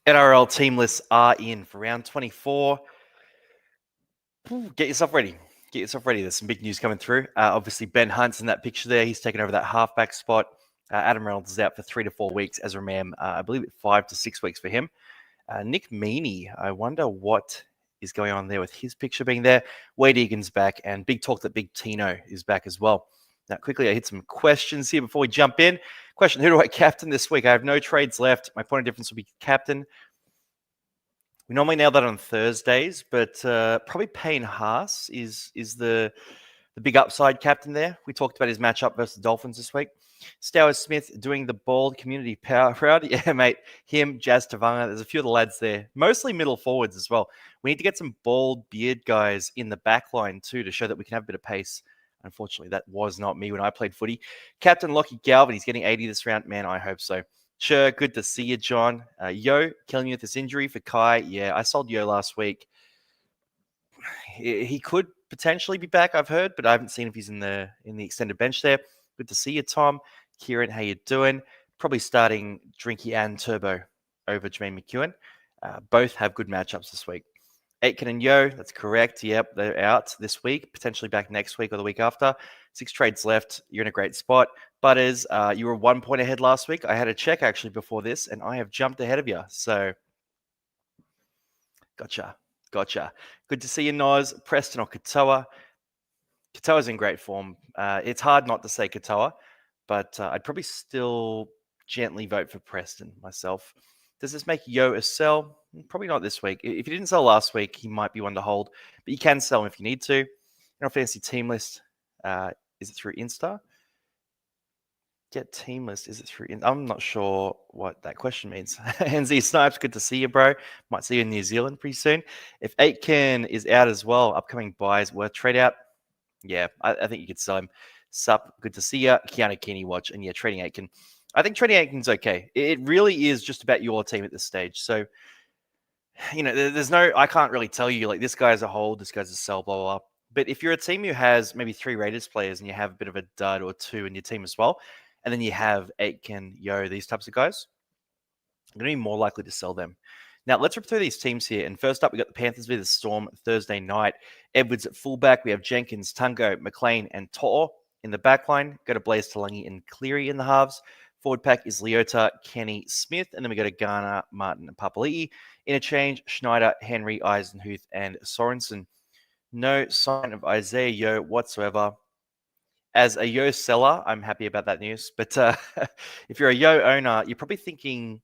NRL team lists are in for round 24. Get yourself ready. Get yourself ready. There's some big news coming through. Obviously, Ben Hunt's in that picture there. He's taken over that halfback spot. Adam Reynolds is out for 3 to 4 weeks. Ezra Mam, I believe it's 5 to 6 weeks for him. Nick Meaney, I wonder what is going on there with his picture being there. Wade Egan's back, and big talk that Big Tino is back as well. Now, quickly, I hit some questions here before we jump in. Question, who do I captain this week? I have no trades left. My point of difference will be captain. We normally nail that on Thursdays, but probably Payne Haas is the big upside captain there. We talked about his matchup versus the Dolphins this week. Stowers Smith doing the bald community power proud. Yeah, mate. Him, Jazz Tavanga. There's a few of the lads there. Mostly middle forwards as well. We need to get some bald beard guys in the back line too to show that we can have a bit of pace. Unfortunately, that was not me when I played footy. Captain Lockie Galvin, he's getting 80 this round. Man, I hope so. Sure, good to see you, John. Yo, killing you with this injury for Kai. Yeah, I sold Yo last week. He could potentially be back, I've heard, but I haven't seen if he's in the extended bench there. Good to see you, Tom. Kieran, how you doing? Probably starting Drinky and Turbo over Jermaine McEwen. Both have good matchups this week. Aitken and Yo, that's correct. Yep, they're out this week, potentially back next week or the week after. 6 trades left. You're in a great spot. Butters, you were 1 point ahead last week. I had a check actually before this, and I have jumped ahead of you. So, gotcha. Good to see you, Noz. Preston or Katoa. Katoa's in great form. It's hard not to say Katoa, but I'd probably still gently vote for Preston myself. Does this make Yo a sell? Probably not this week. If you didn't sell last week, he might be one to hold, but you can sell him if you need to. NRL Fantasy team list, is it through Insta? Get team list, is it through I'm not sure what that question means. NZ Snipes, good to see you, bro. Might see you in New Zealand pretty soon. If Aitken is out as well, upcoming buys worth trade out. Yeah, I think you could sell him. Sup, good to see you. Keanu Keeney watch, and yeah, trading Aitken. I think trading Aitken's okay. It really is just about your team at this stage. So, there's no, I can't really tell you, like, this guy's a hold, this guy's a sell, blah, blah, blah. But if you're a team who has maybe 3 Raiders players and you have a bit of a dud or 2 in your team as well, and then you have Aitken, Yo, these types of guys, I'm going to be more likely to sell them. Now, let's rip through these teams here. And first up, we got the Panthers v. the Storm Thursday night. Edwards at fullback. We have Jenkins, Tungo, McLean, and To'o in the back line. Go to Blaze Talangi and Cleary in the halves. Forward pack is Leota, Kenny, Smith. And then we go to Garner, Martin, and Papali'i. Interchange, Schneider, Henry, Eisenhuth, and Sorensen. No sign of Isaiah Yo whatsoever. As a Yo seller, I'm happy about that news. But if you're a Yo owner, you're probably thinking,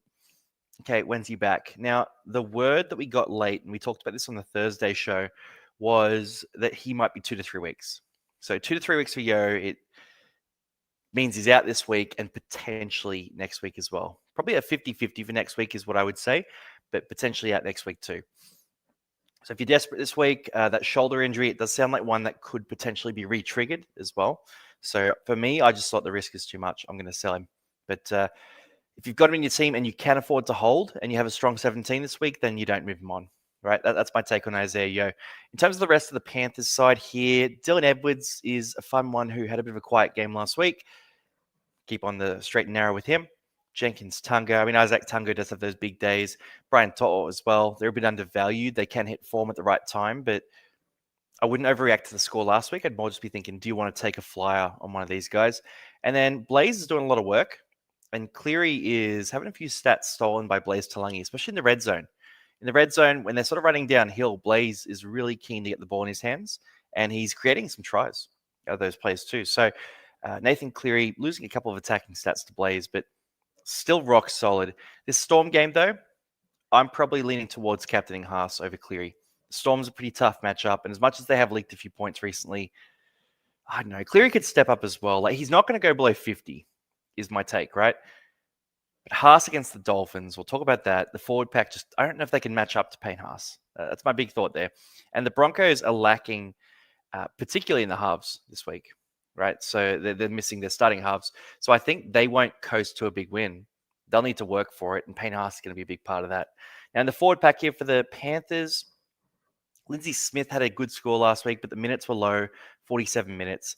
okay, when's he back? Now, the word that we got late, and we talked about this on the Thursday show, was that he might be 2 to 3 weeks. So 2 to 3 weeks for Yo, it means he's out this week and potentially next week as well. Probably a 50-50 for next week is what I would say, but potentially out next week too. So if you're desperate this week, that shoulder injury, it does sound like one that could potentially be re-triggered as well. So for me, I just thought the risk is too much. I'm going to sell him. But if you've got him in your team and you can afford to hold and you have a strong 17 this week, then you don't move him on, right? That's my take on Isaiah Yo. In terms of the rest of the Panthers side here, Dylan Edwards is a fun one who had a bit of a quiet game last week. Keep on the straight and narrow with him. Jenkins, Tungo. I mean, Isaac Tungo does have those big days. Brian To'o as well. They're a bit undervalued. They can hit form at the right time, but I wouldn't overreact to the score last week. I'd more just be thinking, do you want to take a flyer on one of these guys? And then Blaze is doing a lot of work. And Cleary is having a few stats stolen by Blaze Talangi, especially in the red zone. In the red zone, when they're sort of running downhill, Blaze is really keen to get the ball in his hands, and he's creating some tries out of those plays too. So Nathan Cleary losing a couple of attacking stats to Blaze, but still rock solid. This Storm game, though, I'm probably leaning towards captaining Haas over Cleary. Storm's a pretty tough matchup, and as much as they have leaked a few points recently, I don't know, Cleary could step up as well. Like, he's not going to go below 50. Is my take, right? But Haas against the Dolphins, we'll talk about that. The forward pack, I don't know if they can match up to Payne Haas. That's my big thought there. And the Broncos are lacking, particularly in the halves this week, right? So they're missing their starting halves. So I think they won't coast to a big win. They'll need to work for it, and Payne Haas is going to be a big part of that. Now, in the forward pack here for the Panthers, Lindsay Smith had a good score last week, but the minutes were low, 47 minutes.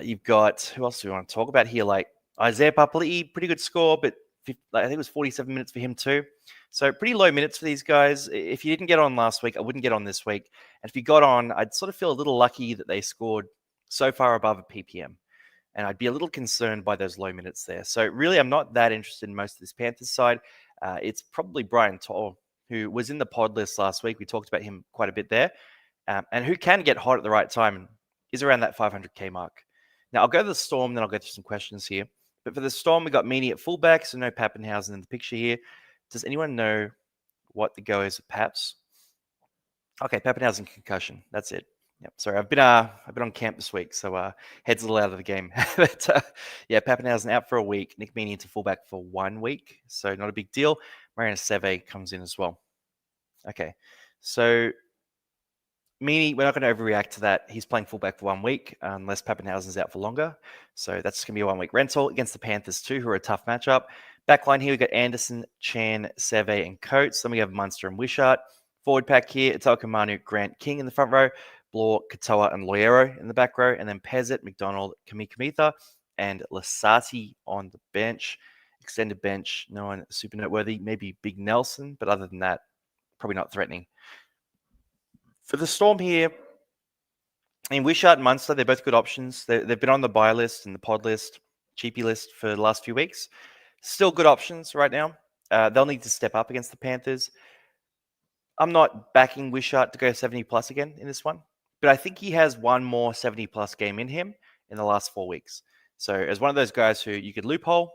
You've got, who else do we want to talk about here? Like, Isaiah Papali'i, pretty good score, but I think it was 47 minutes for him too. So pretty low minutes for these guys. If you didn't get on last week, I wouldn't get on this week. And if you got on, I'd sort of feel a little lucky that they scored so far above a PPM. And I'd be a little concerned by those low minutes there. So really, I'm not that interested in most of this Panthers side. It's probably Brian Toll, who was in the pod list last week. We talked about him quite a bit there. And who can get hot at the right time and is around that 500K mark. Now, I'll go to the Storm, then I'll go through some questions here. But for the Storm, we got Meany at fullback, so no Pappenhausen in the picture here. Does anyone know what the go is at Paps? Okay, Pappenhausen concussion. That's it. Yep. Sorry, I've been on camp this week, so head's a little out of the game. But yeah, Pappenhausen out for a week. Nick Meany into fullback for 1 week, so not a big deal. Mariana Seve comes in as well. Okay, so Meany, we're not going to overreact to that. He's playing fullback for 1 week, unless Pappenhausen's out for longer. So that's going to be a 1 week rental against the Panthers too, who are a tough matchup. Backline here, we got Anderson, Chan, Seve, and Coates. Then we have Munster and Wishart. Forward pack here, it's Manu, Grant, King in the front row, Blore, Katoa, and Loiero in the back row, and then Pezzett, McDonald, Kamitha, and Lasati on the bench. Extended bench, no one super noteworthy. Maybe Big Nelson, but other than that, probably not threatening. For the Storm here, I mean, Wishart and Munster, they're both good options. They've been on the buy list and the pod list, cheapy list for the last few weeks. Still good options right now. They'll need to step up against the Panthers. I'm not backing Wishart to go 70 plus again in this one, but I think he has one more 70 plus game in him in the last 4 weeks. So as one of those guys who you could loophole,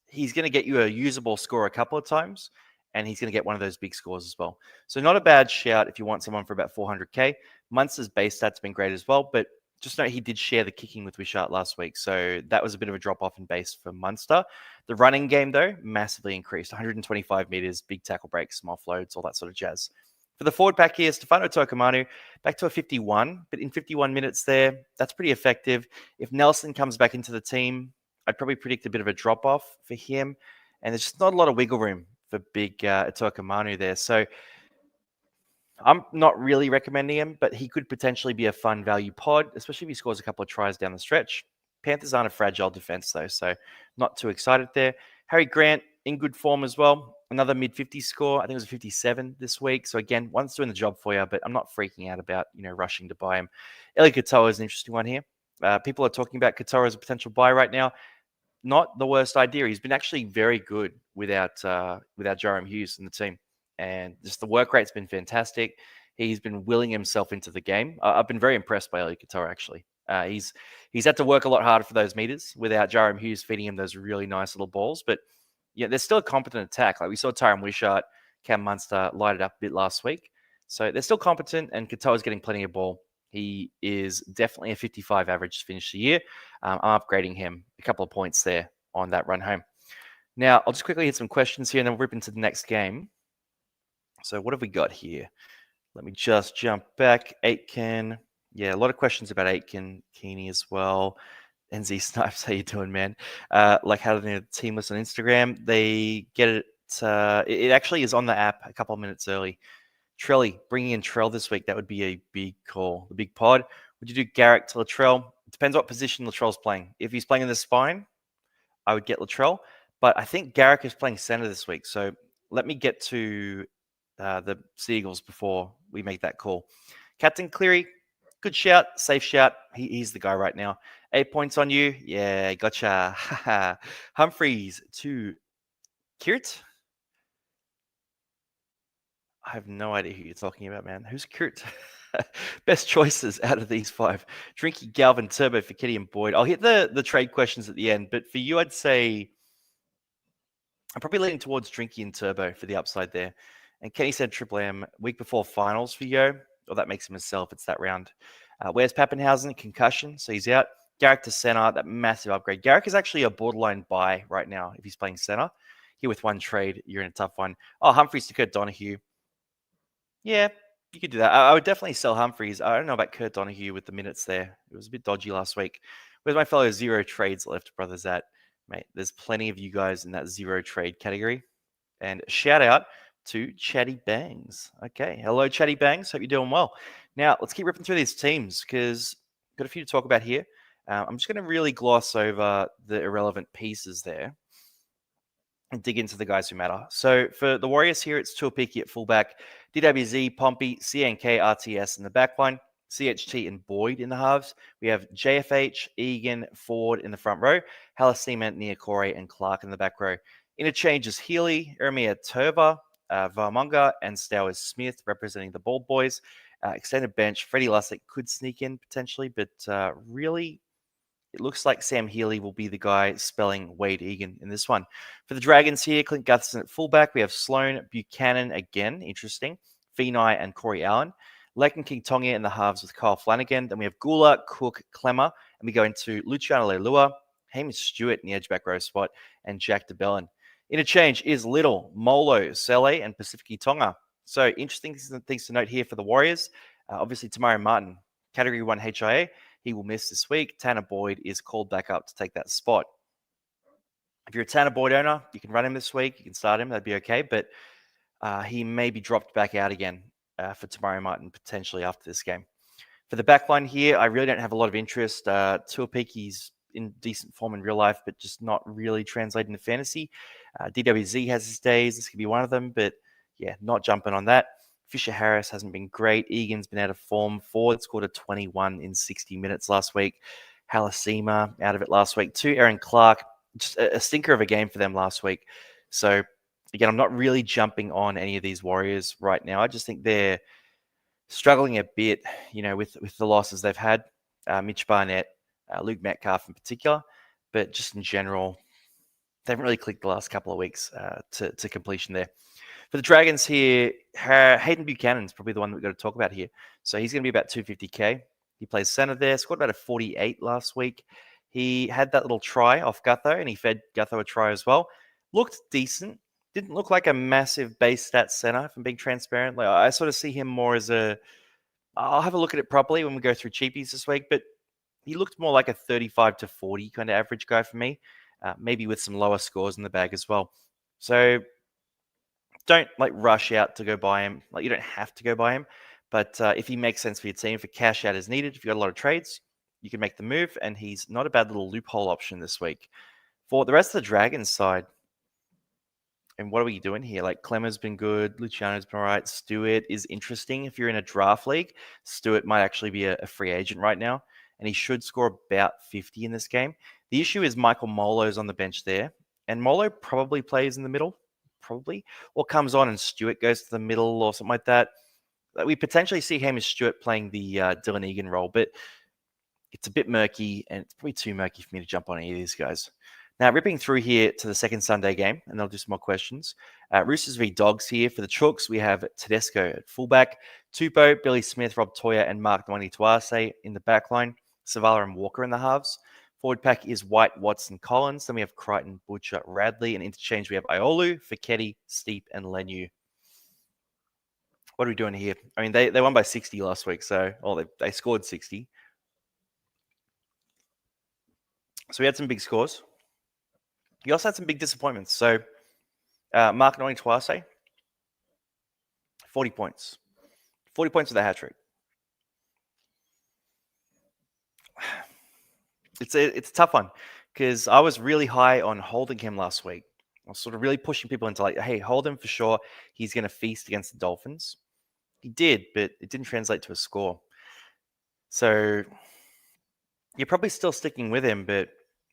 he's going to get you a usable score a couple of times, and he's going to get one of those big scores as well. So not a bad shout if you want someone for about 400K. Munster's base stats been great as well, but just note he did share the kicking with Wishart last week, so that was a bit of a drop-off in base for Munster. The running game, though, massively increased. 125 meters, big tackle breaks, small floats, all that sort of jazz. For the forward pack here, Stefano Tokomanu, back to a 51, but in 51 minutes there, that's pretty effective. If Nelson comes back into the team, I'd probably predict a bit of a drop-off for him, and there's just not a lot of wiggle room for big Tokomanu there. So I'm not really recommending him, but he could potentially be a fun value pod, especially if he scores a couple of tries down the stretch. Panthers aren't a fragile defense, though, so not too excited there. Harry Grant in good form as well. Another mid-50 score. I think it was a 57 this week. So again, one's doing the job for you, but I'm not freaking out about, rushing to buy him. Eli Katoa is an interesting one here. People are talking about Katoa as a potential buy right now. Not the worst idea. He's been actually very good without Jarom Hughes in the team. And just the work rate's been fantastic. He's been willing himself into the game. I've been very impressed by Eli Katoa, actually. He's had to work a lot harder for those meters without Jarom Hughes feeding him those really nice little balls. But yeah, there's still a competent attack. Like we saw Tyron Wishart, Cam Munster light it up a bit last week. So they're still competent, and Katoa's getting plenty of ball. He is definitely a 55 average to finish the year. I'm upgrading him a couple of points there on that run home. Now, I'll just quickly hit some questions here, and then we'll rip into the next game. So what have we got here? Let me just jump back. Aitken. Yeah, a lot of questions about Aitken, Keeney as well. NZ Snipes, how you doing, man? Like how do they team list on Instagram? They get it. It actually is on the app a couple of minutes early. Trelly, bringing in Trell this week, that would be a big call. The big pod. Would you do Garrick to Latrell? It depends what position Latrell's playing. If he's playing in the spine, I would get Latrell. But I think Garrick is playing center this week. So let me get to the Seagulls before we make that call. Captain Cleary, good shout, safe shout. He's the guy right now. 8 points on you. Yeah, gotcha. Humphreys to Kirt. I have no idea who you're talking about, man. Who's Kirt? Best choices out of these 5. Drinky, Galvin, Turbo for Kitty and Boyd. I'll hit the trade questions at the end, but for you, I'd say I'm probably leaning towards Drinky and Turbo for the upside there. And Kenny said Triple M week before finals for Yo. Well, that makes him himself. It's that round. Where's Pappenhausen? Concussion, so he's out. Garrick to center, that massive upgrade. Garrick is actually a borderline buy right now if he's playing center. Here with one trade, you're in a tough one. Oh, Humphreys to Kurt Donahue. Yeah, you could do that. I would definitely sell Humphreys. I don't know about Kurt Donahue with the minutes there. It was a bit dodgy last week. Where's my fellow zero trades left brothers at? Mate, there's plenty of you guys in that zero trade category. And shout out to Chatty Bangs. Okay, hello Chatty Bangs. Hope you're doing well. Now, let's keep ripping through these teams because I've got a few to talk about here. I'm just going to really gloss over the irrelevant pieces there. and dig into the guys who matter. So for the Warriors here, it's Tuapiki at fullback, DWZ, Pompey, CNK, RTS in the backline, CHT and Boyd in the halves. We have JFH, Egan, Ford in the front row, Halasima, Niokore, and Clark in the back row. Interchanges Healy, Ermia Turva, Varmonga, and Stowers Smith representing the Bald Boys. Extended bench, Freddie Lussick could sneak in potentially, but really it looks like Sam Healy will be the guy spelling Wade Egan in this one. For the Dragons here, Clint Gutherson at fullback. We have Sloan Buchanan again, interesting. Feeney and Corey Allen. Leighton King Tonga in the halves with Kyle Flanagan. Then we have Gula, Cook, Clemmer. And we go into Luciano Leilua, Hamish Stewart in the edge back row spot, and Jack DeBellin. Interchange is Little, Molo, Sele, and Pacific Tonga. So interesting things to note here for the Warriors. Obviously, Tamari Martin, Category 1 HIA. He will miss this week. Tanner Boyd is called back up to take that spot. If you're a Tanner Boyd owner, you can run him this week. You can start him. That'd be okay. But he may be dropped back out again for Tamari Martin potentially after this game. For the back line here, I really don't have a lot of interest. Tuapiki's in decent form in real life, but just not really translating to fantasy. DWZ has his days. This could be one of them. But yeah, not jumping on that. Fisher Harris hasn't been great. Egan's been out of form. Ford scored a 21 in 60 minutes last week. Halasima out of it last week too. Aaron Clark, just a stinker of a game for them last week. So again, I'm not really jumping on any of these Warriors right now. I just think they're struggling a bit, with the losses they've had. Mitch Barnett, Luke Metcalf in particular, but just in general, they haven't really clicked the last couple of weeks to completion there. For the Dragons here, Hayden Buchanan is probably the one that we've got to talk about here. So he's going to be about 250K. He plays center there, scored about a 48 last week. He had that little try off Gutho, and he fed Gutho a try as well. Looked decent. Didn't look like a massive base stat center, if I'm being transparent. Like, I sort of see him more as I'll have a look at it properly when we go through cheapies this week, but he looked more like a 35 to 40 kind of average guy for me, maybe with some lower scores in the bag as well. So don't rush out to go buy him. You don't have to go buy him, but if he makes sense for your team, for cash out is needed, if you've got a lot of trades, you can make the move, and he's not a bad little loophole option this week. For the rest of the Dragons side, and what are we doing here? Clemmer's been good, Luciano's been all right, Stewart is interesting. If you're in a draft league, Stewart might actually be a free agent right now, and he should score about 50 in this game. The issue is Michael Molo's on the bench there, and Molo probably plays in the middle. Or comes on and Stewart goes to the middle or something like that. We potentially see Hamish Stewart playing the Dylan Egan role, but it's a bit murky, and it's probably too murky for me to jump on any of these guys. Now, ripping through here to the second Sunday game, and I'll do some more questions. Roosters v Dogs here. For the Chooks, we have Tedesco at fullback, Tupou, Billy Smith, Rob Toya, and Mark Nwani Tuase in the backline, Savala and Walker in the halves. Forward pack is White, Watson, Collins. Then we have Crichton, Butcher, Radley. And interchange, we have Iolu, Fiketti, Steep, and Lenu. What are we doing here? I mean, they won by 60 last week, they scored 60. So we had some big scores. You also had some big disappointments. So Mark Nwani Tuase, 40 points. 40 points with a hat trick. It's a tough one because I was really high on holding him last week. I was sort of really pushing people into hey, hold him for sure. He's going to feast against the Dolphins. He did, but it didn't translate to a score. So you're probably still sticking with him, but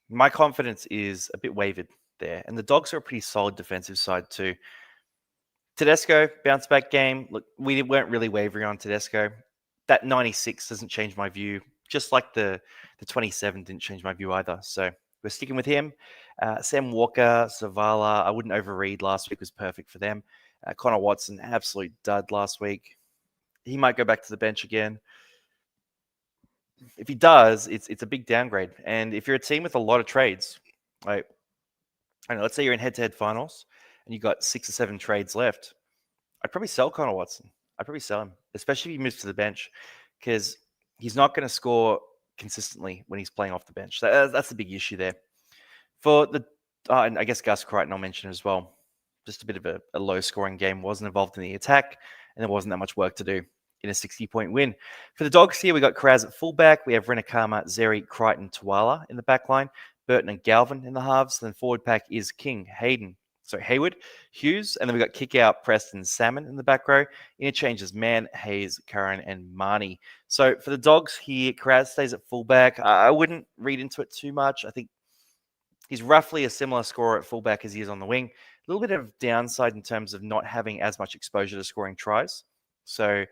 my confidence is a bit wavered there. And the Dogs are a pretty solid defensive side too. Tedesco, bounce back game. Look, we weren't really wavering on Tedesco. That 96 doesn't change my view. Just like the 27 didn't change my view either. So we're sticking with him. Sam Walker, Savala, I wouldn't overread. Last week was perfect for them. Connor Watson, absolute dud last week. He might go back to the bench again. If he does, it's a big downgrade. And if you're a team with a lot of trades, let's say you're in head-to-head finals and you've got 6 or 7 trades left, I'd probably sell Connor Watson. I'd probably sell him, especially if he moves to the bench, because he's not going to score consistently when he's playing off the bench. That's the big issue there. For and I guess Gus Crichton I'll mention as well. Just a bit of a low-scoring game. Wasn't involved in the attack, and there wasn't that much work to do in a 60-point win. For the Dogs here, we got Karaz at fullback. We have Renakama, Zeri, Crichton, Tuala in the back line. Burton and Galvin in the halves. Then forward pack is King, Hayden, Hayward, Hughes, and then we've got kick out Preston, Salmon in the back row. Interchanges Mann, Hayes, Curran, and Marnie. So for the Dogs here, Kraz stays at fullback. I wouldn't read into it too much. I think he's roughly a similar scorer at fullback as he is on the wing. A little bit of downside in terms of not having as much exposure to scoring tries. So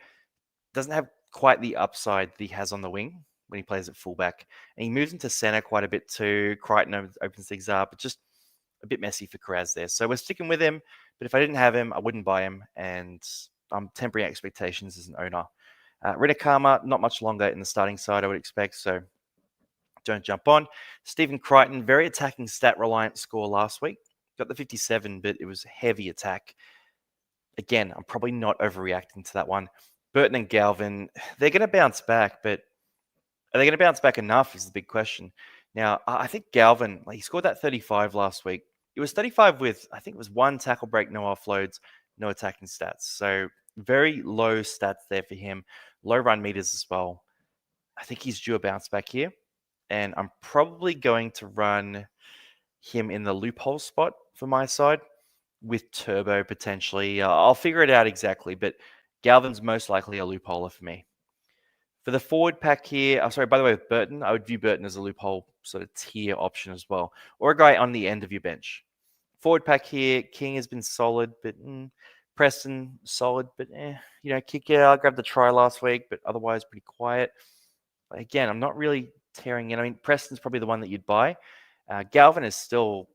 doesn't have quite the upside that he has on the wing when he plays at fullback. And he moves into center quite a bit too. Crichton opens things up. It's just a bit messy for Kraz there. So we're sticking with him. But if I didn't have him, I wouldn't buy him. And I'm tempering expectations as an owner. Ritakama, not much longer in the starting side, I would expect. So don't jump on. Stephen Crichton, very attacking stat-reliant score last week. Got the 57, but it was heavy attack. Again, I'm probably not overreacting to that one. Burton and Galvin, they're going to bounce back, but are they going to bounce back enough is the big question. Now, I think Galvin, he scored that 35 last week. It was 35 with, I think it was one tackle break, no offloads, no attacking stats. So very low stats there for him. Low run meters as well. I think he's due a bounce back here. And I'm probably going to run him in the loophole spot for my side with Turbo potentially. I'll figure it out exactly, but Galvin's most likely a loopholer for me. For the forward pack here, by the way, with Burton, I would view Burton as a loophole sort of tier option as well, or a guy on the end of your bench. Forward pack here, King has been solid, but Preston solid, but kick out. I grabbed the try last week, but otherwise pretty quiet. Again, I'm not really tearing in. I mean, Preston's probably the one that you'd buy. Galvin is still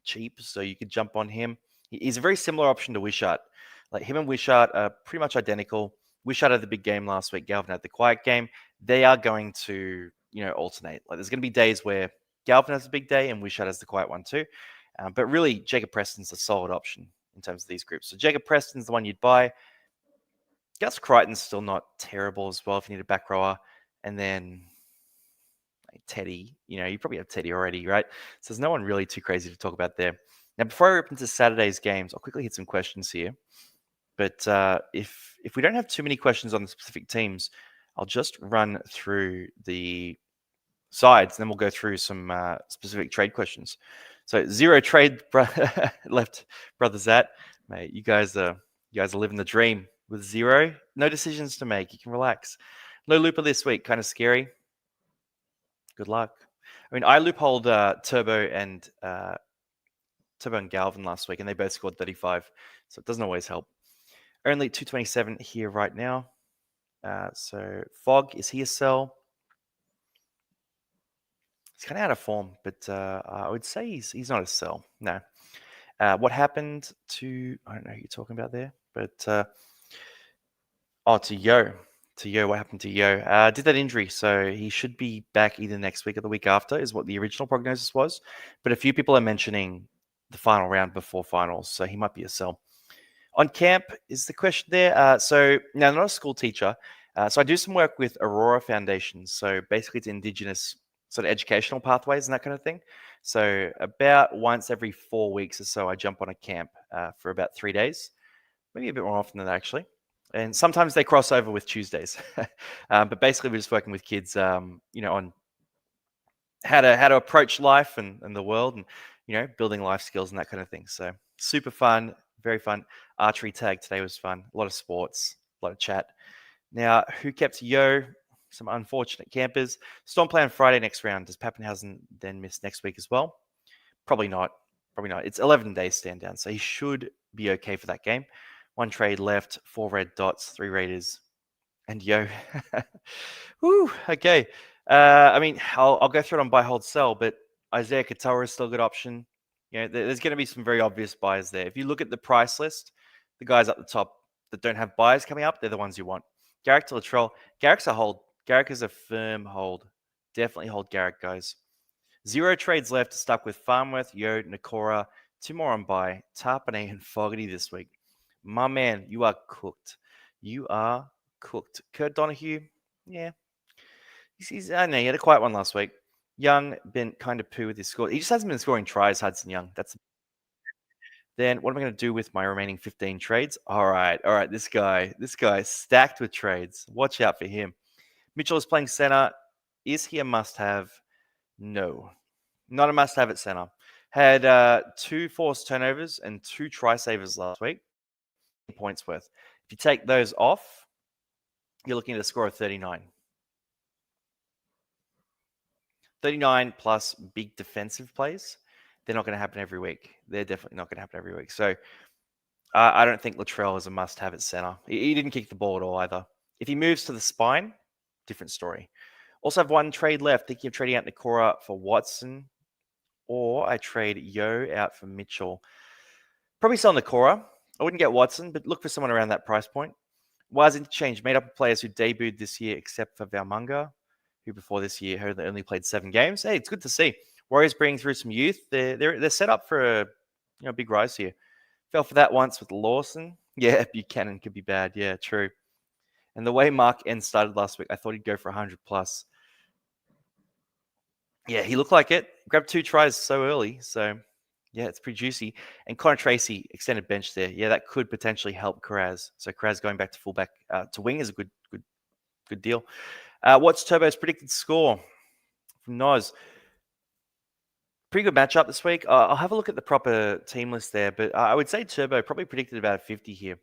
cheap, so you could jump on him. He's a very similar option to Wishart. Like him and Wishart are pretty much identical. Wishart had the big game last week. Galvin had the quiet game. They are going to, alternate. Like there's going to be days where Galvin has a big day and Wishart has the quiet one too. But really, Jacob Preston's a solid option in terms of these groups. So Jacob Preston's the one you'd buy. Gus Crichton's still not terrible as well if you need a back rower. And then Teddy, you probably have Teddy already, right? So there's no one really too crazy to talk about there. Now, before I open to Saturday's games, I'll quickly hit some questions here. But if we don't have too many questions on the specific teams, I'll just run through the sides, and then we'll go through some specific trade questions. So 0 trade left, brother Zat. Mate, you guys are living the dream with 0. No decisions to make. You can relax. No looper this week. Kind of scary. Good luck. I mean, I loopholed Turbo and Galvin last week, and they both scored 35. So it doesn't always help. Only 227 here right now. So Fog, is he a sell? He's kind of out of form, but I would say he's not a sell. No. What happened to, I don't know who you're talking about there, but to Yo. To Yo, what happened to Yo? Did that injury, so he should be back either next week or the week after, is what the original prognosis was. But a few people are mentioning the final round before finals, so he might be a sell. On camp is the question there. So now I'm not a school teacher, so I do some work with Aurora Foundations. So basically, it's Indigenous sort of educational pathways and that kind of thing. So about once every 4 weeks or so, I jump on a camp for about 3 days, maybe a bit more often than that actually. And sometimes they cross over with Tuesdays, but basically we're just working with kids, on how to approach life and the world, and building life skills and that kind of thing. So super fun, very fun. Archery tag today was fun. A lot of sports, a lot of chat. Now, who kept Yo? Some unfortunate campers. Storm play on Friday next round. Does Pappenhausen then miss next week as well? Probably not. Probably not. It's 11 days stand down, so he should be okay for that game. 1 trade left, 4 red dots, 3 Raiders, and Yo. Woo, okay. I mean, I'll go through it on buy, hold, sell, but Isaiah Katoa is still a good option. There's going to be some very obvious buys there. If you look at the price list, the guys up the top that don't have buys coming up, they're the ones you want. Garrick to Latrell. Garrick's a hold. Garrick is a firm hold. Definitely hold Garrick, guys. 0 trades left. Stuck with Farmworth, Yo, Nakora. 2 more on buy. Tarpanay and Fogarty this week. My man, you are cooked. You are cooked. Kurt Donahue, yeah. I know he had a quiet one last week. Young been kind of poo with his score. He just hasn't been scoring tries, Hudson Young. Then what am I going to do with my remaining 15 trades? All right. This guy stacked with trades. Watch out for him. Mitchell is playing center. Is he a must-have? No, not a must-have at center. Had 2 forced turnovers and 2 try savers last week. Points worth. If you take those off, you're looking at a score of 39. 39 plus big defensive plays. They're not going to happen every week. They're definitely not going to happen every week. So I don't think Latrell is a must-have at center. He didn't kick the ball at all either. If he moves to the spine, different story. Also have one trade left. Thinking of trading out Nakora for Watson, or I trade Yo out for Mitchell. Probably sell Nakora. I wouldn't get Watson, but look for someone around that price point. Wise interchange made up of players who debuted this year, except for Valmunga, who before this year only played 7 games. Hey, it's good to see. Warriors bringing through some youth. They're set up for a big rise here. Fell for that once with Lawson. Yeah, Buchanan could be bad. Yeah, true. And the way Mark N started last week, I thought he'd go for 100 plus. Yeah, he looked like it. Grabbed 2 tries so early. So, yeah, it's pretty juicy. And Connor Tracy, extended bench there. Yeah, that could potentially help Karaz. So Karaz going back to fullback to wing is a good deal. What's Turbo's predicted score from Noz? Pretty good matchup this week. I'll have a look at the proper team list there, but I would say Turbo probably predicted about a 50 here.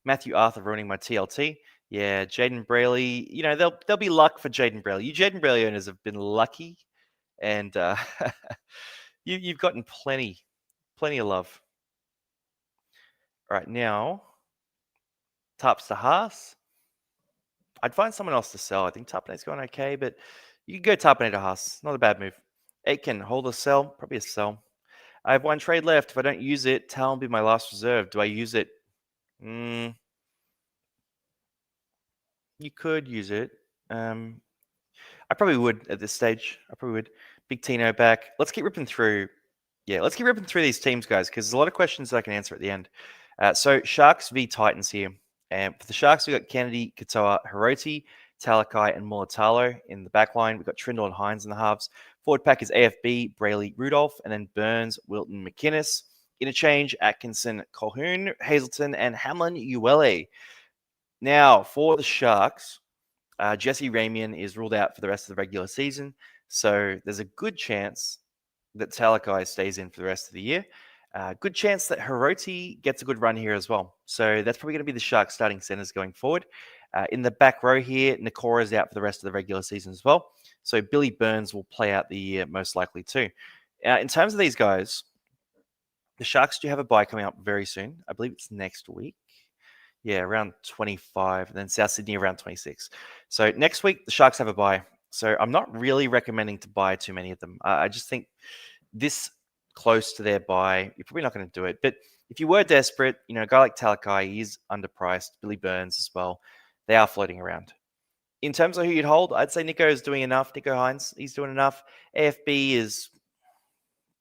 Matthew Arthur ruining my TLT. Yeah, Jaden Brayley. There'll be luck for Jaden Brayley. You Jaden Brayley owners have been lucky, and you've gotten plenty of love. All right, now Tarps to Haas. I'd find someone else to sell. I think Tarpane's going okay, but you can go Tarpane to Haas. Not a bad move. Aitken, hold or sell? Probably a sell. I have 1 trade left. If I don't use it, Tal will be my last reserve. Do I use it? You could use it. I probably would at this stage. I probably would. Big Tino back. Let's keep ripping through. Yeah, let's keep ripping through these teams, guys, because there's a lot of questions that I can answer at the end. So Sharks v Titans here. And for the Sharks, we've got Kennedy, Katoa, Hiroti, Talakai, and Mulatalo in the back line. We've got Trindle and Hines in the halves. Forward pack is AFB, Brayley, Rudolph, and then Burns, Wilton, McInnes. Interchange, Atkinson, Colhoun, Hazelton, and Hamlin, Uele. Now, for the Sharks, Jesse Ramian is ruled out for the rest of the regular season. So there's a good chance that Talakai stays in for the rest of the year. Good chance that Hiroti gets a good run here as well. So that's probably going to be the Sharks starting centers going forward. In the back row here, Nakora is out for the rest of the regular season as well. So Billy Burns will play out the year most likely too. In terms of these guys, the Sharks do have a bye coming up very soon. I believe it's next week. Yeah, around 25, and then South Sydney around 26. So next week, the Sharks have a bye. So I'm not really recommending to buy too many of them. I just think this close to their bye, you're probably not going to do it. But if you were desperate, a guy like Talakai, he's underpriced. Billy Burns as well. They are floating around. In terms of who you'd hold, I'd say Nico is doing enough. Nico Hines, he's doing enough. AFB is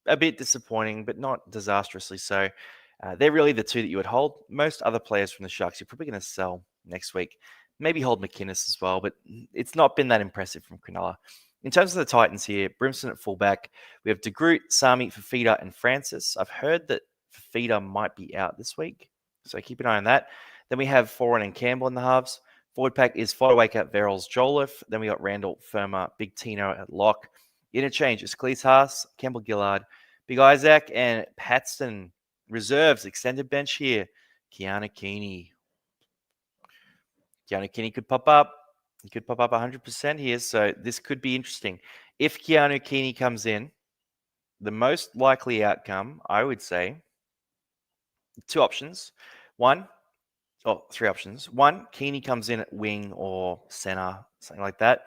a bit disappointing, but not disastrously so. They're really the 2 that you would hold. Most other players from the Sharks, you're probably going to sell next week. Maybe hold McInnes as well, but it's not been that impressive from Cronulla. In terms of the Titans here, Brimson at fullback. We have De Groot, Sami, Fafita, and Francis. I've heard that Fafita might be out this week, so keep an eye on that. Then we have Foran and Campbell in the halves. Forward pack is Fodawaker, Verrills, Jolliffe. Then we got Randall, Firma, Big Tino at lock. Interchange is Cleese Haas, Campbell Gillard, Big Isaac, and Patston. Reserves, extended bench here. Keanu Keeney. Keanu Keeney could pop up. He could pop up 100% here, so this could be interesting. If Keanu Keeney comes in, the most likely outcome, I would say, 2 options. 3 options. 1, Keeney comes in at wing or center, something like that.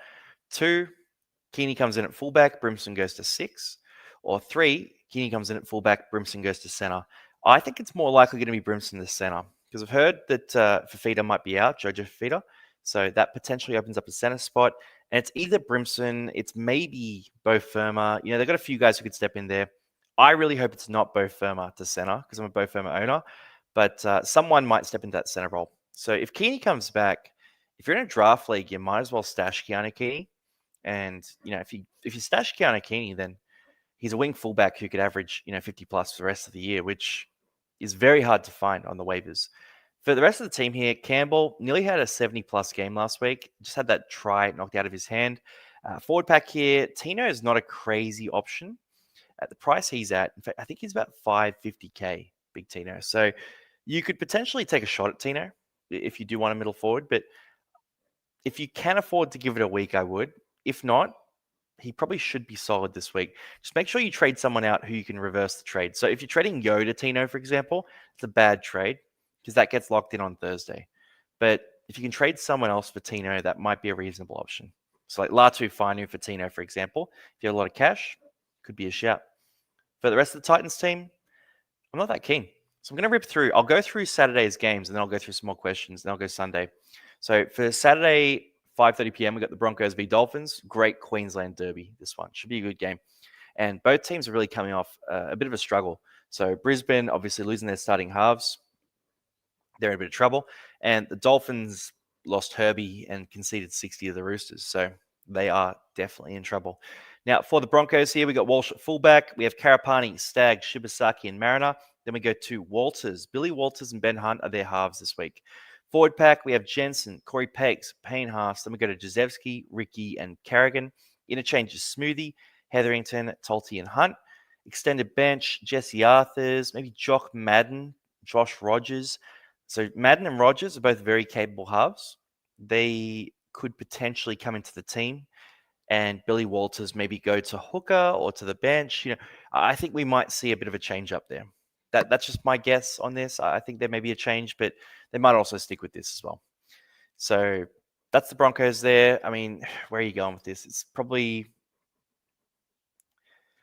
2, Keeney comes in at fullback, Brimson goes to 6. Or 3, Keeney comes in at fullback, Brimson goes to center. I think it's more likely going to be Brimson to center because I've heard that Fafita might be out, Jojo Fafita. So that potentially opens up a center spot. And it's either Brimson, it's maybe Bo Firma. They've got a few guys who could step in there. I really hope it's not Bo Firma to center because I'm a Bo Firma owner. But someone might step into that center role. So if Keeney comes back, if you're in a draft league, you might as well stash Keanu Keeney. And, if you stash Keanu Keeney, then he's a wing fullback who could average, 50 plus for the rest of the year, which is very hard to find on the waivers. For the rest of the team here, Campbell nearly had a 70-plus game last week. Just had that try knocked out of his hand. Forward pack here, Tino is not a crazy option. At the price he's at, in fact, I think he's about 550K, big Tino. So you could potentially take a shot at Tino if you do want a middle forward. But if you can afford to give it a week, I would. If not, he probably should be solid this week. Just make sure you trade someone out who you can reverse the trade. So if you're trading Yo to Tino, for example, it's a bad trade because that gets locked in on Thursday. But if you can trade someone else for Tino, that might be a reasonable option. So like Latu Finu for Tino, for example, if you have a lot of cash, could be a shout. For the rest of the Titans team, I'm not that keen. So I'm going to rip through. I'll go through Saturday's games, and then I'll go through some more questions, and I'll go Sunday. So for Saturday, 5:30 p.m., we got the Broncos v Dolphins. Great Queensland derby. This one should be a good game, and both teams are really coming off a bit of a struggle. So Brisbane obviously losing their starting halves. They're in a bit of trouble, and the Dolphins lost Herbie and conceded 60 to the Roosters. So they are definitely in trouble. Now, for the Broncos here, we got Walsh at fullback. We have Karapani, Stagg, Shibasaki, and Mariner. Then we go to Walters. Billy Walters and Ben Hunt are their halves this week. Forward pack, we have Jensen, Corey Pakes, Payne Haas. Then we go to Jezewski, Ricky, and Carrigan. Interchange is Smoothie, Hetherington, Tolte, and Hunt. Extended bench, Jesse Arthurs, maybe Jock Madden, Josh Rogers. So Madden and Rogers are both very capable halves. They could potentially come into the team, and Billy Walters maybe go to hooker or to the bench. I think we might see a bit of a change up there. That's just my guess on this. I think there may be a change, but they might also stick with this as well. So that's the Broncos there. I mean, where are you going with this? It's probably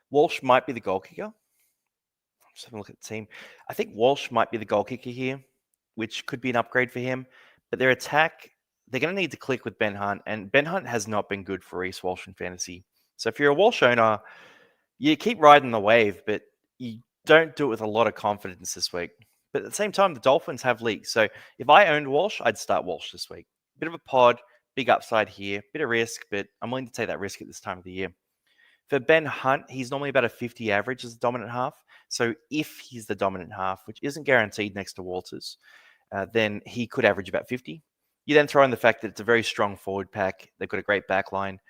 Walsh might be the goal kicker. Just having a look at the team. I think Walsh might be the goal kicker here, which could be an upgrade for him. But their attack, they're going to need to click with Ben Hunt. And Ben Hunt has not been good for Reece Walsh in fantasy. So if you're a Walsh owner, you keep riding the wave, but you don't do it with a lot of confidence this week. But at the same time, the Dolphins have leaks. So if I owned Walsh, I'd start Walsh this week. Bit of a pod, big upside here, bit of risk, but I'm willing to take that risk at this time of the year. For Ben Hunt, he's normally about a 50 average as a dominant half. So if he's the dominant half, which isn't guaranteed next to Walters, then he could average about 50. You then throw in the fact that it's a very strong forward pack. They've got a great back line.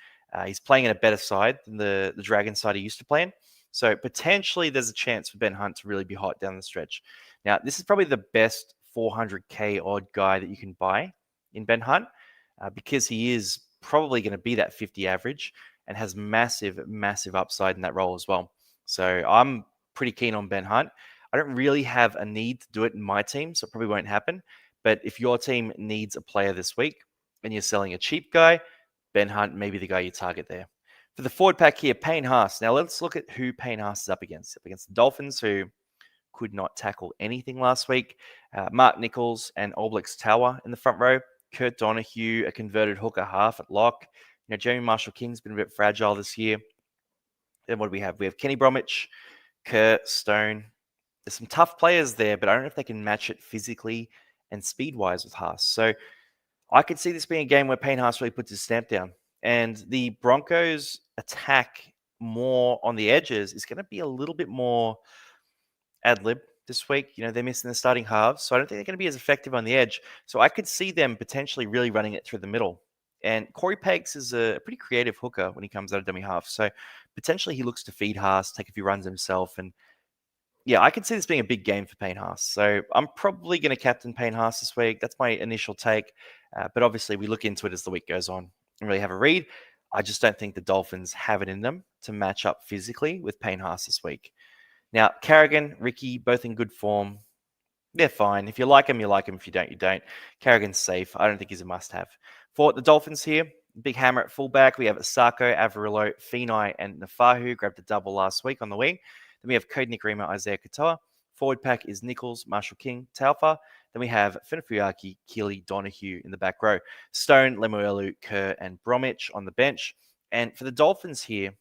He's playing in a better side than the Dragon side he used to play in. So potentially there's a chance for Ben Hunt to really be hot down the stretch. Now, this is probably the best 400K odd guy that you can buy in Ben Hunt because he is probably going to be that 50 average and has massive, massive upside in that role as well. So I'm pretty keen on Ben Hunt. I don't really have a need to do it in my team, so it probably won't happen. But if your team needs a player this week and you're selling a cheap guy, Ben Hunt may be the guy you target there. For the forward pack here, Payne Haas. Now let's look at who Payne Haas is up against. Up against the Dolphins, who could not tackle anything last week. Mark Nichols and Oblix Tower in the front row. Kurt Donahue, a converted hooker half at lock. Jeremy Marshall-King's been a bit fragile this year. Then what do we have? We have Kenny Bromwich, Kurt Stone. There's some tough players there, but I don't know if they can match it physically and speed-wise with Haas. So I could see this being a game where Payne Haas really puts his stamp down. And the Broncos attack more on the edges is going to be a little bit more ad-lib this week. They're missing the starting halves, so I don't think they're going to be as effective on the edge. So I could see them potentially really running it through the middle. And Corey Pakes is a pretty creative hooker when he comes out of dummy half. So potentially he looks to feed Haas, take a few runs himself. And yeah, I could see this being a big game for Payne Haas. So I'm probably going to captain Payne Haas this week. That's my initial take. But obviously we look into it as the week goes on and really have a read. I just don't think the Dolphins have it in them to match up physically with Payne Haas this week. Now, Carrigan, Ricky, both in good form. They're fine. If you like them, you like them. If you don't, you don't. Carrigan's safe. I don't think he's a must-have. For the Dolphins here, big hammer at fullback. We have Asako, Avarillo, Finai, and Nafahu. Grabbed a double last week on the wing. Then we have Code Nikarima, Isaiah Katoa. Forward pack is Nichols, Marshall King, Taufa. Then we have Finafuyaki, Keely, Donahue in the back row. Stone, Lemuelu, Kerr, and Bromwich on the bench. And for the Dolphins here,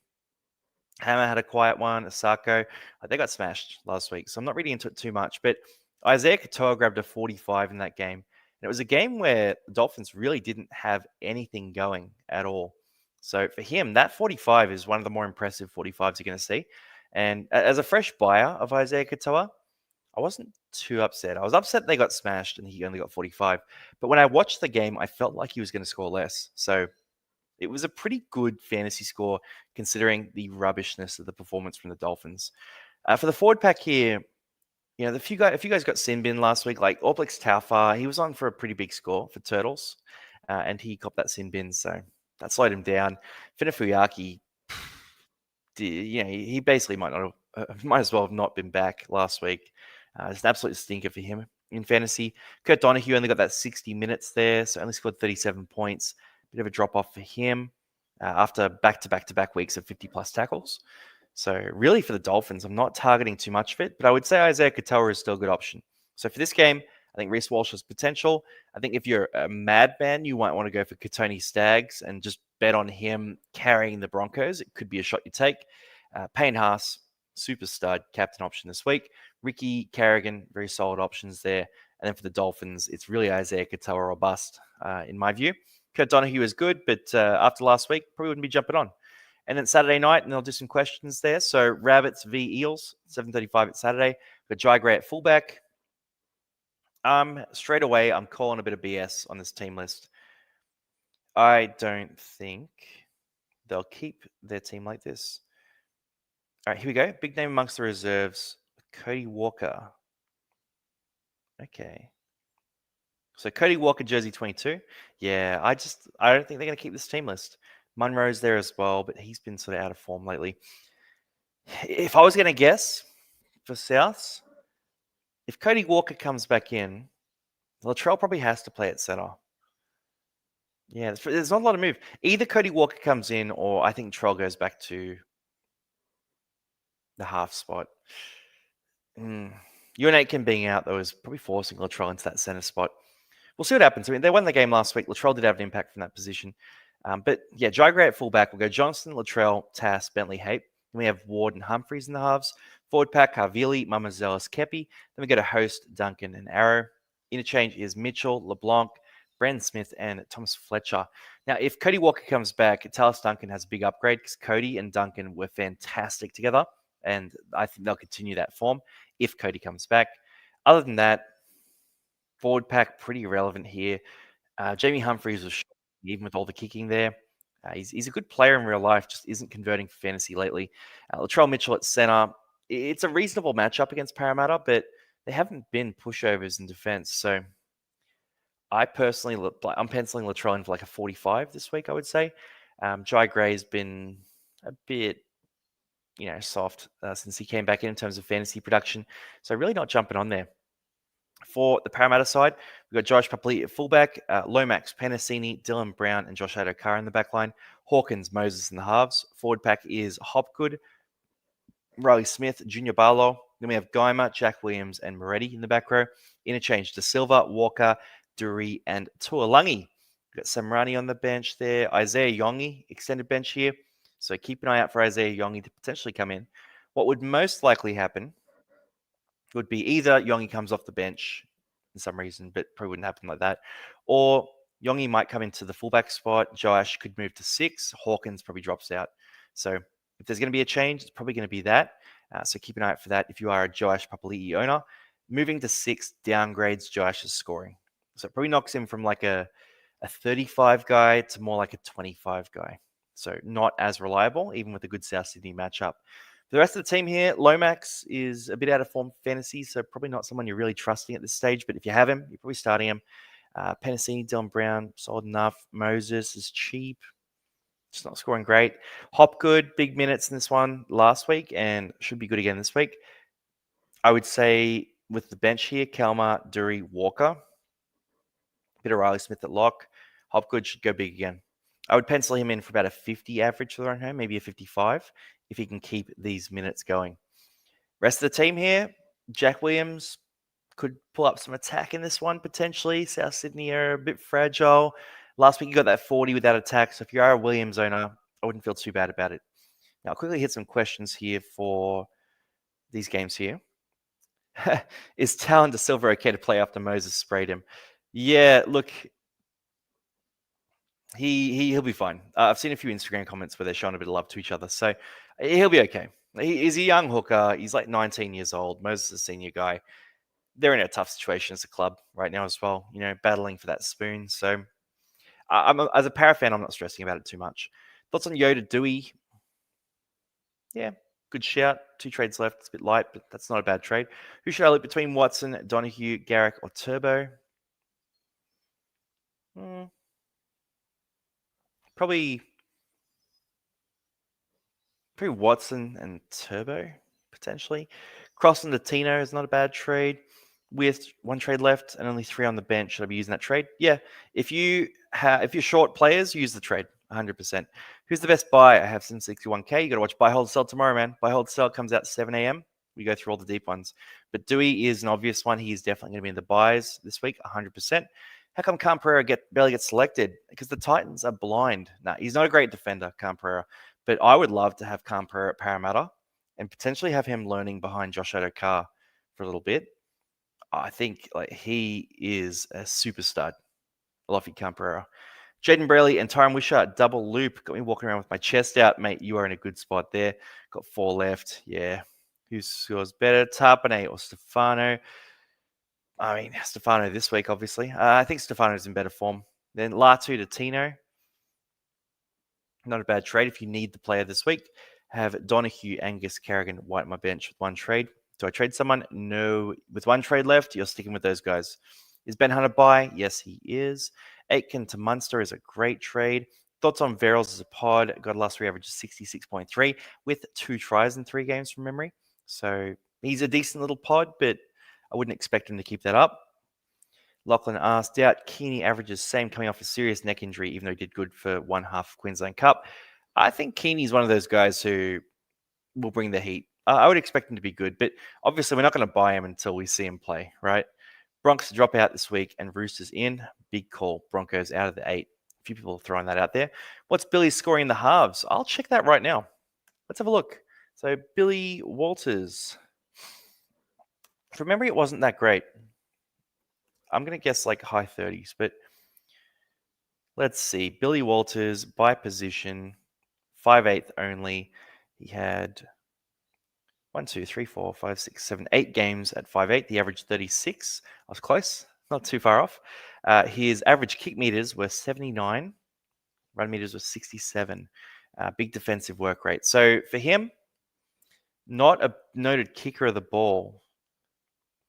Hammer had a quiet one. Asako, they got smashed last week, so I'm not reading into it too much. But Isaiah Katoa grabbed a 45 in that game. And it was a game where the Dolphins really didn't have anything going at all. So for him, that 45 is one of the more impressive 45s you're going to see. And as a fresh buyer of Isaiah Katoa, I wasn't too upset. I was upset they got smashed and he only got 45. But when I watched the game, I felt like he was going to score less. So it was a pretty good fantasy score considering the rubbishness of the performance from the Dolphins. For the forward pack here, if you guys got sin bin last week, like Orblix Taufa, he was on for a pretty big score for Turtles, and he copped that sin bin, so that slowed him down. Finafuyaki, he basically might as well have not been back last week. It's an absolute stinker for him in fantasy. Kurt Donahue only got that 60 minutes there, so only scored 37 points. Bit of a drop off for him after back-to-back weeks of 50-plus tackles. So really for the Dolphins, I'm not targeting too much of it, but I would say Isaiah Katoa is still a good option. So for this game, I think Reece Walsh has potential. I think if you're a madman, you might want to go for Katoni Staggs and just bet on him carrying the Broncos. It could be a shot you take. Payne Haas, super stud, captain option this week. Ricky Carrigan, very solid options there. And then for the Dolphins, it's really Isaiah Katoa or bust, in my view. Kurt Donahue is good, but after last week, probably wouldn't be jumping on. And then Saturday night, and I'll do some questions there. So Rabbits v Eels, 7:35 at Saturday. Got Jai Gray at fullback. Straight away, I'm calling a bit of BS on this team list. I don't think they'll keep their team like this. All right, here we go. Big name amongst the reserves, Cody Walker. Okay. So Cody Walker, jersey 22. Yeah, I don't think they're going to keep this team list. Munro's there as well, but he's been sort of out of form lately. If I was going to guess for Souths, if Cody Walker comes back in, Latrell probably has to play at center. Yeah, there's not a lot of move. Either Cody Walker comes in or I think Trell goes back to the half spot. Ewan Aitken being out, though, is probably forcing Latrell into that center spot. We'll see what happens. I mean, they won the game last week. Latrell did have an impact from that position. But yeah, Jai Gray at fullback. We'll go Johnston, Latrell, Tass, Bentley, Hape. Then we have Ward and Humphreys in the halves. Forward pack, Harvili, Mamazelis, Kepi. Then we go to Host, Duncan, and Arrow. Interchange is Mitchell, LeBlanc, Brandon Smith, and Thomas Fletcher. Now, if Cody Walker comes back, Tallis Duncan has a big upgrade because Cody and Duncan were fantastic together. And I think they'll continue that form if Cody comes back. Other than that, forward pack, pretty irrelevant here. Jamie Humphreys was even with all the kicking there. He's a good player in real life, just isn't converting for fantasy lately. Latrell Mitchell at center. It's a reasonable matchup against Parramatta, but they haven't been pushovers in defense. So I'm penciling Latrell in for like a 45 this week, I would say. Jai Gray's been a bit, soft since he came back in terms of fantasy production. So really not jumping on there. For the Parramatta side, we've got Josh Papali at fullback, Lomax, Panasini, Dylan Brown, and Josh Adokar in the back line. Hawkins, Moses in the halves. Forward pack is Hopgood, Riley Smith, Junior Barlow. Then we have Geimer, Jack Williams, and Moretti in the back row. Interchange to Silva, Walker, Dury, and Tuolangi. We've got Samrani on the bench there. Isaiah Yongi, extended bench here. So keep an eye out for Isaiah Yongi to potentially come in. What would most likely happen would be either Yongi comes off the bench for some reason, but probably wouldn't happen like that, or Yongi might come into the fullback spot. Joash could move to 6. Hawkins probably drops out. So if there's going to be a change, it's probably going to be that. So keep an eye out for that if you are a Joash Papali'i owner. Moving to 6 downgrades Joash's scoring. So it probably knocks him from like a 35 guy to more like a 25 guy. So not as reliable, even with a good South Sydney matchup. For the rest of the team here, Lomax is a bit out of form for fantasy, so probably not someone you're really trusting at this stage. But if you have him, you're probably starting him. Panasini, Dylan Brown, solid enough. Moses is cheap. Just not scoring great. Hopgood, big minutes in this one last week and should be good again this week. I would say with the bench here, Kalmar, Dury, Walker. Bit of Riley Smith at lock. Hopgood should go big again. I would pencil him in for about a 50 average for the run home, maybe a 55, if he can keep these minutes going. Rest of the team here, Jack Williams could pull up some attack in this one potentially. South Sydney are a bit fragile. Last week you got that 40 without attack, so if you are a Williams owner, I wouldn't feel too bad about it. Now, I'll quickly hit some questions here for these games here. Is Talon De Silva okay to play after Moses sprayed him? Yeah, look, he'll be fine. I've seen a few Instagram comments where they're showing a bit of love to each other, so he'll be okay. He's a young hooker. He's like 19 years old. Moses is a senior guy. They're in a tough situation as a club right now as well, battling for that spoon. So as a para fan, I'm not stressing about it too much. Thoughts on Yoda Dewey? Yeah, good shout. 2 trades left. It's a bit light, but that's not a bad trade. Who should I look between Watson, Donahue, Garrick, or Turbo? Probably Watson and Turbo, potentially. Cross and Tino is not a bad trade. With 1 trade left and only 3 on the bench, should I be using that trade? Yeah. If you're short players, use the trade 100%. Who's the best buy? I have some 61K. You got to watch Buy, Hold, Sell tomorrow, man. Buy, Hold, Sell comes out 7 a.m. We go through all the deep ones. But Dewey is an obvious one. He's definitely going to be in the buys this week, 100%. How come Cam Pereira barely gets selected? Because the Titans are blind. No, he's not a great defender, Cam Pereira. But I would love to have Cam Pereira at Parramatta and potentially have him learning behind Josh Adokar for a little bit. I think he is a superstar. I love you, Cam Pereira. Jaden Braley and Tyron Wishart, double loop. Got me walking around with my chest out, mate. You are in a good spot there. Got 4 left. Yeah. Who scores better, Tarpanay or Stefano? I mean, Stefano this week, obviously. I think Stefano's in better form. Then Latu to Tino. Not a bad trade if you need the player this week. Have Donahue, Angus, Carrigan, White on my bench with 1 trade. Do I trade someone? No. With 1 trade left, you're sticking with those guys. Is Ben Hunt a buy? Yes, he is. Aitken to Munster is a great trade. Thoughts on Verrills as a pod? Got a last 3 average of 66.3 with 2 tries in 3 games from memory. So he's a decent little pod, but I wouldn't expect him to keep that up. Lachlan asked out. Keeney averages same coming off a serious neck injury, even though he did good for 1 half of Queensland Cup. I think Keeney's one of those guys who will bring the heat. I would expect him to be good, but obviously we're not going to buy him until we see him play, right? Broncos drop out this week and Roosters in. Big call. Broncos out of the 8. A few people are throwing that out there. What's Billy scoring in the halves? I'll check that right now. Let's have a look. So Billy Walters. From memory, it wasn't that great. I'm going to guess like high 30s, but let's see. Billy Walters by position, 5/8 only. He had 1, 2, 3, 4, 5, 6, 7, 8 games at 5/8. The average 36. I was close, not too far off. His average kick meters were 79. Run meters were 67. Big defensive work rate. So for him, not a noted kicker of the ball.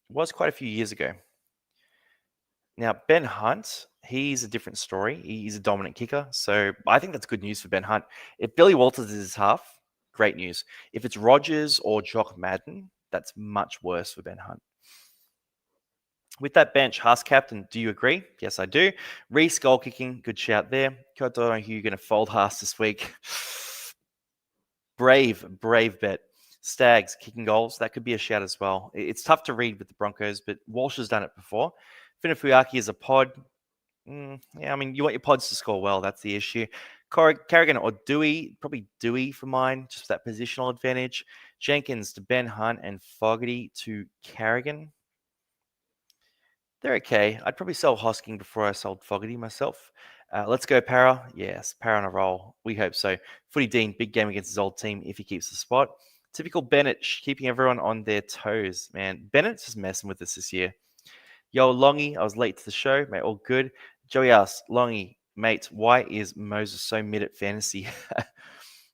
It was quite a few years ago. Now, Ben Hunt, he's a different story. He's a dominant kicker. So I think that's good news for Ben Hunt. If Billy Walters is his half, great news. If it's Rogers or Jock Madden, that's much worse for Ben Hunt. With that bench, Haas captain, do you agree? Yes, I do. Reece goal kicking, good shout there. Kurt Donahue going to fold Haas this week. Brave bet. Stags kicking goals, that could be a shout as well. It's tough to read with the Broncos, but Walsh has done it before. Finafuyaki is a pod. Yeah, I mean, you want your pods to score well. That's the issue. Carrigan or Dewey, probably Dewey for mine, just that positional advantage. Jenkins to Ben Hunt and Fogarty to Carrigan. They're okay. I'd probably sell Hosking before I sold Fogarty myself. Let's go, Para. Yes, Para on a roll. We hope so. Footy Dean, big game against his old team if he keeps the spot. Typical Bennett, keeping everyone on their toes. Man, Bennett's just messing with us this year. Yo, Longy, I was late to the show. Mate, all good. Joey asks, Longy, mate, why is Moses so mid at fantasy?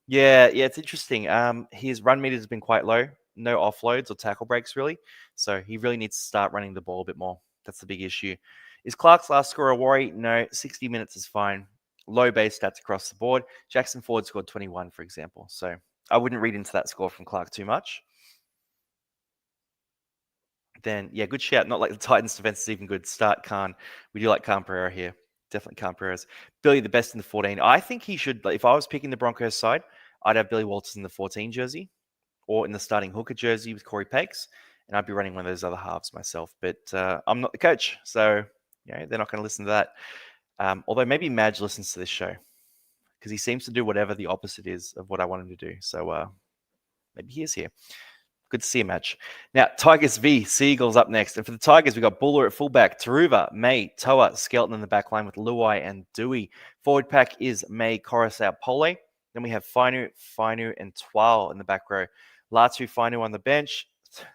Yeah, it's interesting. His run meter has been quite low. No offloads or tackle breaks, really. So he really needs to start running the ball a bit more. That's the big issue. Is Clark's last score a worry? No, 60 minutes is fine. Low base stats across the board. Jackson Ford scored 21, for example. So I wouldn't read into that score from Clark too much. Then, yeah, good shout. Not like the Titans' defense is even good. Start Khan. We do like Khan Pereira here. Definitely Khan Pereira's. Billy, the best in the 14. I think he should, if I was picking the Broncos side, I'd have Billy Walters in the 14 jersey or in the starting hooker jersey with Corey Pakes, and I'd be running one of those other halves myself. But I'm not the coach, so they're not going to listen to that. Although maybe Madge listens to this show because he seems to do whatever the opposite is of what I want him to do. So maybe he is here. Good to see a match. Now, Tigers v Seagulls up next. And for the Tigers, we've got Buller at fullback, Taruva, May, Toa, Skelton in the back line with Luai and Dewey. Forward pack is May, Coruscant, Pole. Then we have Fainu, and Twal in the back row. Latu, Fainu on the bench.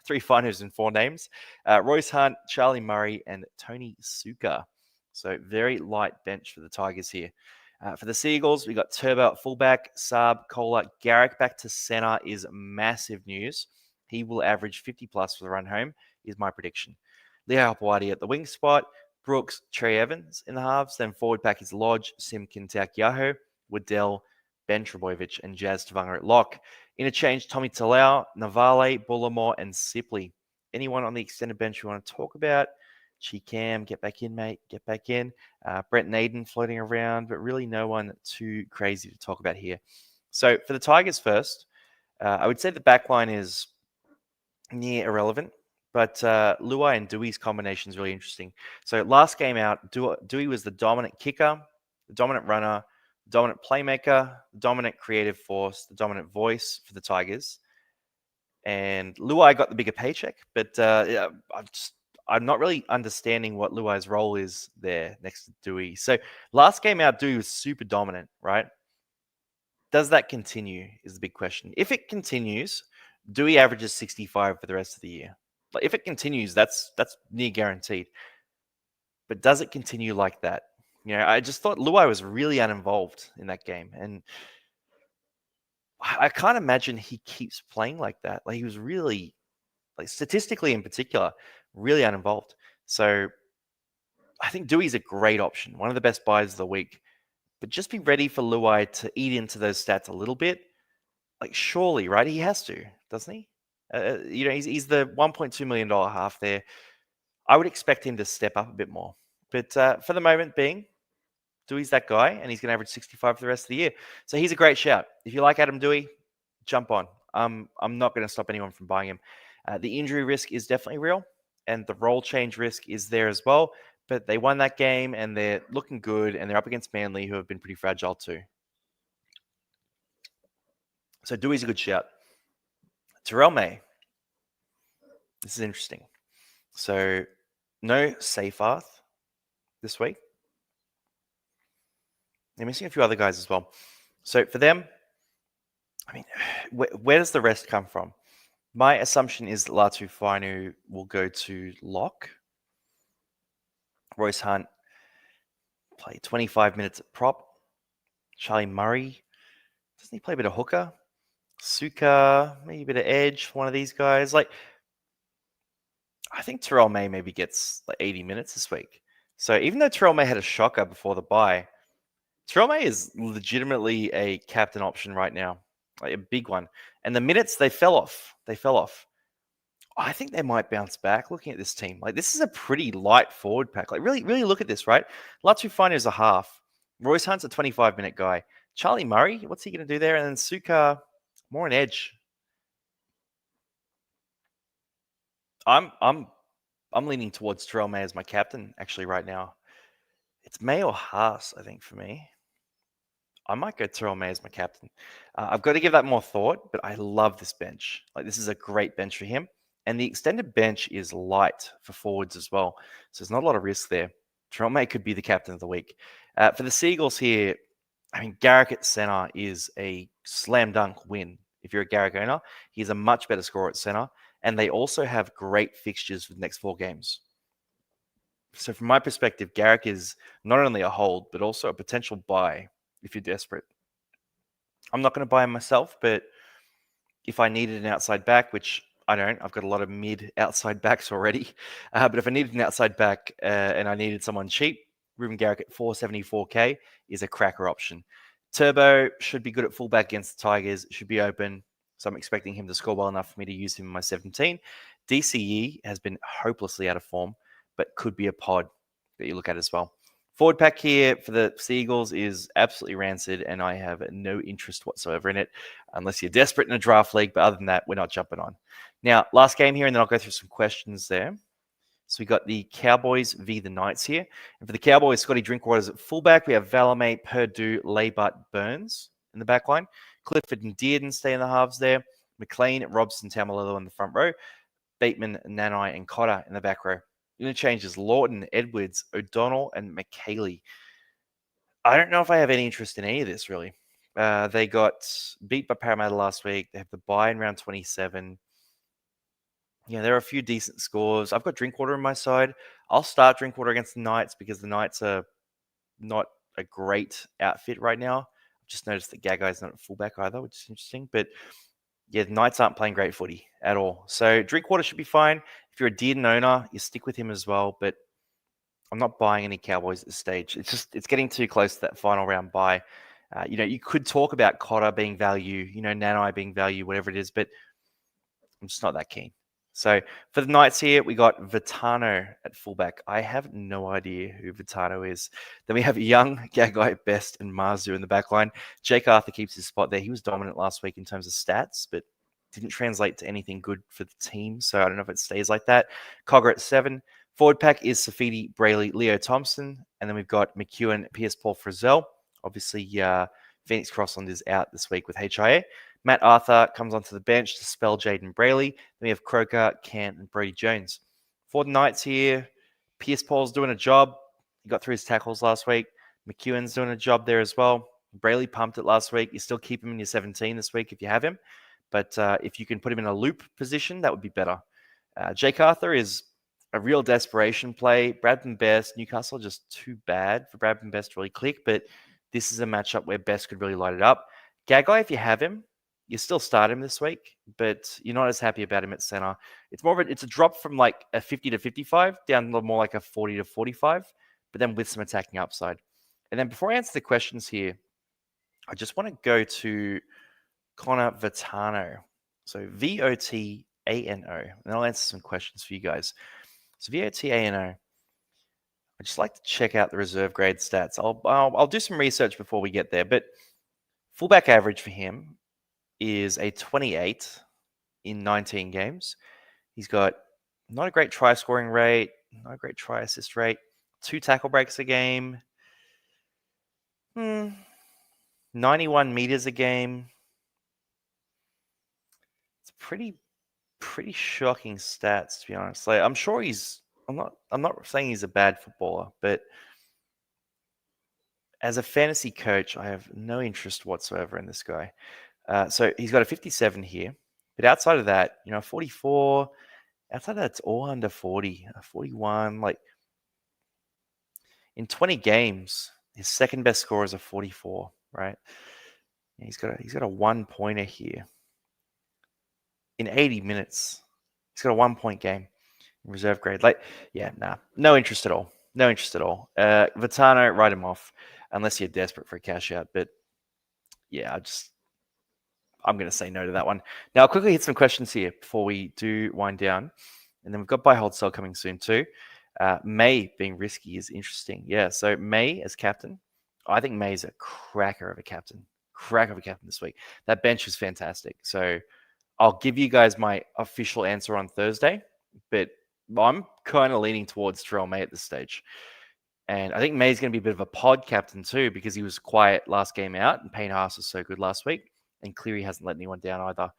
3 Fainus in 4 names. Royce Hunt, Charlie Murray, and Tony Suka. So very light bench for the Tigers here. For the Seagulls, we got Turbo at fullback, Saab, Kohler, Garrick back to center is massive news. He will average 50 plus for the run home, is my prediction. Leo Hapawadi at the wing spot, Brooks, Trey Evans in the halves. Then forward pack is Lodge, Simkin, Takiaho, Waddell, Ben Trebojevic, and Jazz Tavanga at lock. Interchange, Tommy Talau, Navale, Bullimore, and Sipley. Anyone on the extended bench you want to talk about? Cam, get back in, mate. Get back in. Brent Naden floating around, but really no one too crazy to talk about here. So for the Tigers first, I would say the back line is near irrelevant, but Luai and Dewey's combination is really interesting. So last game out, Dewey was the dominant kicker, the dominant runner, the dominant playmaker, the dominant creative force, the dominant voice for the Tigers. And Luai got the bigger paycheck, but I'm not really understanding what Luai's role is there next to Dewey. So last game out, Dewey was super dominant, right? Does that continue is the big question. If it continues, Dewey averages 65 for the rest of the year. Like if it continues, that's near guaranteed. But does it continue like that? I just thought Luai was really uninvolved in that game. And I can't imagine he keeps playing like that. Like he was really, like statistically in particular, really uninvolved. So I think Dewey's a great option, one of the best buys of the week. But just be ready for Luai to eat into those stats a little bit. Like surely, right? He has to, doesn't he? He's the $1.2 million half there. I would expect him to step up a bit more. But for the moment being, Dewey's that guy, and he's going to average 65 for the rest of the year. So he's a great shout. If you like Adam Dewey, jump on. I'm not going to stop anyone from buying him. The injury risk is definitely real, and the role change risk is there as well. But they won that game, and they're looking good, and they're up against Manly, who have been pretty fragile too. So Dewey's a good shout. Terrell May. This is interesting. So no Seyfarth this week. They're missing a few other guys as well. So for them, I mean, where does the rest come from? My assumption is that Latu Fainu will go to lock. Royce Hunt play 25 minutes at prop. Charlie Murray, doesn't he play a bit of hooker? Suka, maybe a bit of edge, one of these guys. Like, I think Terrell May maybe gets like 80 minutes this week. So even though Terrell May had a shocker before the bye, Terrell May is legitimately a captain option right now, like a big one. And the minutes, they fell off. I think they might bounce back looking at this team. Like, this is a pretty light forward pack. Like, really, really look at this, right? Latu Fainu is a half. Royce Hunt's a 25-minute guy. Charlie Murray, what's he going to do there? And then Suka, more an edge. I'm leaning towards Terrell May as my captain, actually, right now. It's May or Haas, I think, for me. I might go Terrell May as my captain. I've got to give that more thought, but I love this bench. Like, this is a great bench for him. And the extended bench is light for forwards as well. So there's not a lot of risk there. Terrell May could be the captain of the week. For the Seagulls here, I mean, Garrick at center is a slam dunk win. If you're a Garrick owner, he's a much better scorer at center. And they also have great fixtures for the next 4 games. So from my perspective, Garrick is not only a hold, but also a potential buy if you're desperate. I'm not going to buy him myself, but if I needed an outside back, which I don't, I've got a lot of mid outside backs already. But if I needed an outside back and I needed someone cheap, Ruben Garrick at 474K is a cracker option. Turbo should be good at fullback against the Tigers, should be open. So I'm expecting him to score well enough for me to use him in my 17. DCE has been hopelessly out of form, but could be a pod that you look at as well. Forward pack here for the Seagulls is absolutely rancid, and I have no interest whatsoever in it unless you're desperate in a draft league. But other than that, we're not jumping on. Now, last game here, and then I'll go through some questions there. So we got the Cowboys v. the Knights here. And for the Cowboys, Scotty Drinkwater's at fullback. We have Valame, Purdue, Laybut, Burns in the back line. Clifford and Dearden stay in the halves there. McLean, Robson, Tamalolo in the front row. Bateman, Nanai, and Cotter in the back row. Interchanges Lawton, Edwards, O'Donnell, and McKaylee. I don't know if I have any interest in any of this, really. They got beat by Parramatta last week. They have the bye in round 27. Yeah, there are a few decent scores. I've got Drinkwater on my side. I'll start Drinkwater against the Knights because the Knights are not a great outfit right now. I've just noticed that Gagai's not at fullback either, which is interesting. But yeah, the Knights aren't playing great footy at all. So Drinkwater should be fine. If you're a Dearden owner, you stick with him as well. But I'm not buying any Cowboys at this stage. It's getting too close to that final round bye. You could talk about Cotter being value, Nanai being value, whatever it is, but I'm just not that keen. So for the Knights here, we got Vitano at fullback. I have no idea who Vitano is. Then we have Young, Gagai, Best, and Marzu in the back line. Jake Arthur keeps his spot there. He was dominant last week in terms of stats, but didn't translate to anything good for the team. So I don't know if it stays like that. Cogger at 7. Forward pack is Safidi, Brayley, Leo Thompson. And then we've got McEwen, Pierce, Paul Frizzell. Obviously, Phoenix Crossland is out this week with HIA. Matt Arthur comes onto the bench to spell Jaden Brayley. Then we have Croker, Cant, and Brody Jones. For the Knights here, Pierce Paul's doing a job. He got through his tackles last week. McEwen's doing a job there as well. Brayley pumped it last week. You still keep him in your 17 this week if you have him. But if you can put him in a loop position, that would be better. Jake Arthur is a real desperation play. Bradman Best, Newcastle just too bad for Bradman Best to really click. But this is a matchup where Best could really light it up. Gagai, if you have him, you still start him this week, but you're not as happy about him at center. It's a drop from like a 50 to 55 down to more like a 40 to 45, but then with some attacking upside. And then before I answer the questions here, I just want to go to Connor Vitano. So Votano, and I'll answer some questions for you guys. So Votano, I'd just like to check out the reserve grade stats. I'll do some research before we get there, but fullback average for him is a 28 in 19 games. He's got not a great try scoring rate, not a great try assist rate, 2 tackle breaks a game, 91 meters a game. It's pretty shocking stats, to be honest. Like, I'm sure I'm not saying he's a bad footballer, but as a fantasy coach, I have no interest whatsoever in this guy. So he's got a 57 here, but outside of that, 44. Outside of that, it's all under 40, 41. Like in 20 games, his second best score is a 44. Right? He's got a 1-pointer here. In 80 minutes, he's got a 1-point game in reserve grade. No interest at all. No interest at all. Vitano, write him off unless you're desperate for a cash out. But yeah, I'm going to say no to that one. Now, I'll quickly hit some questions here before we do wind down. And then we've got buy, hold, sell coming soon too. May being risky is interesting. Yeah, so May as captain. I think May's a cracker of a captain. This week. That bench is fantastic. So I'll give you guys my official answer on Thursday. But I'm kind of leaning towards Terrell May at this stage. And I think May's going to be a bit of a pod captain too because he was quiet last game out and Payne Haas was so good last week. And Cleary hasn't let anyone down either.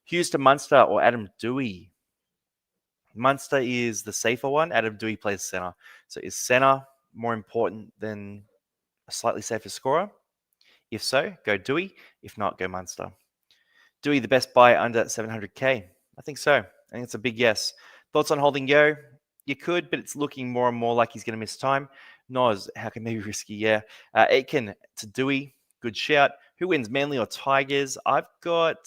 Hughes to Munster or Adam Dewey. Munster is the safer one. Adam Dewey plays center. So is center more important than a slightly safer scorer? If so, go Dewey. If not, go Munster. Dewey, the best buy under 700K? I think so. I think it's a big yes. Thoughts on holding Yo? You could, but it's looking more and more like he's going to miss time. Noz, how can they be risky? Yeah. Aitken to Dewey. Good shout. Who wins, Manly or Tigers? I've got...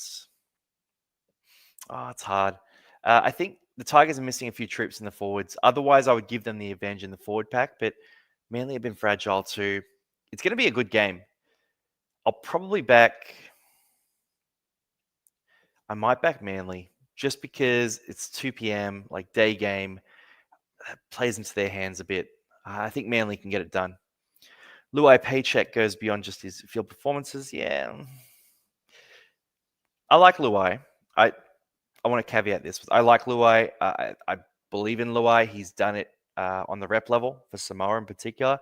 it's hard. I think the Tigers are missing a few troops in the forwards. Otherwise, I would give them the advantage in the forward pack, but Manly have been fragile too. It's going to be a good game. I'll probably I might back Manly just because it's 2 p.m., like day game. That plays into their hands a bit. I think Manly can get it done. Luai paycheck goes beyond just his field performances. Yeah. I like Luai. I want to caveat this. I like Luai. I believe in Luai. He's done it on the rep level for Samoa in particular.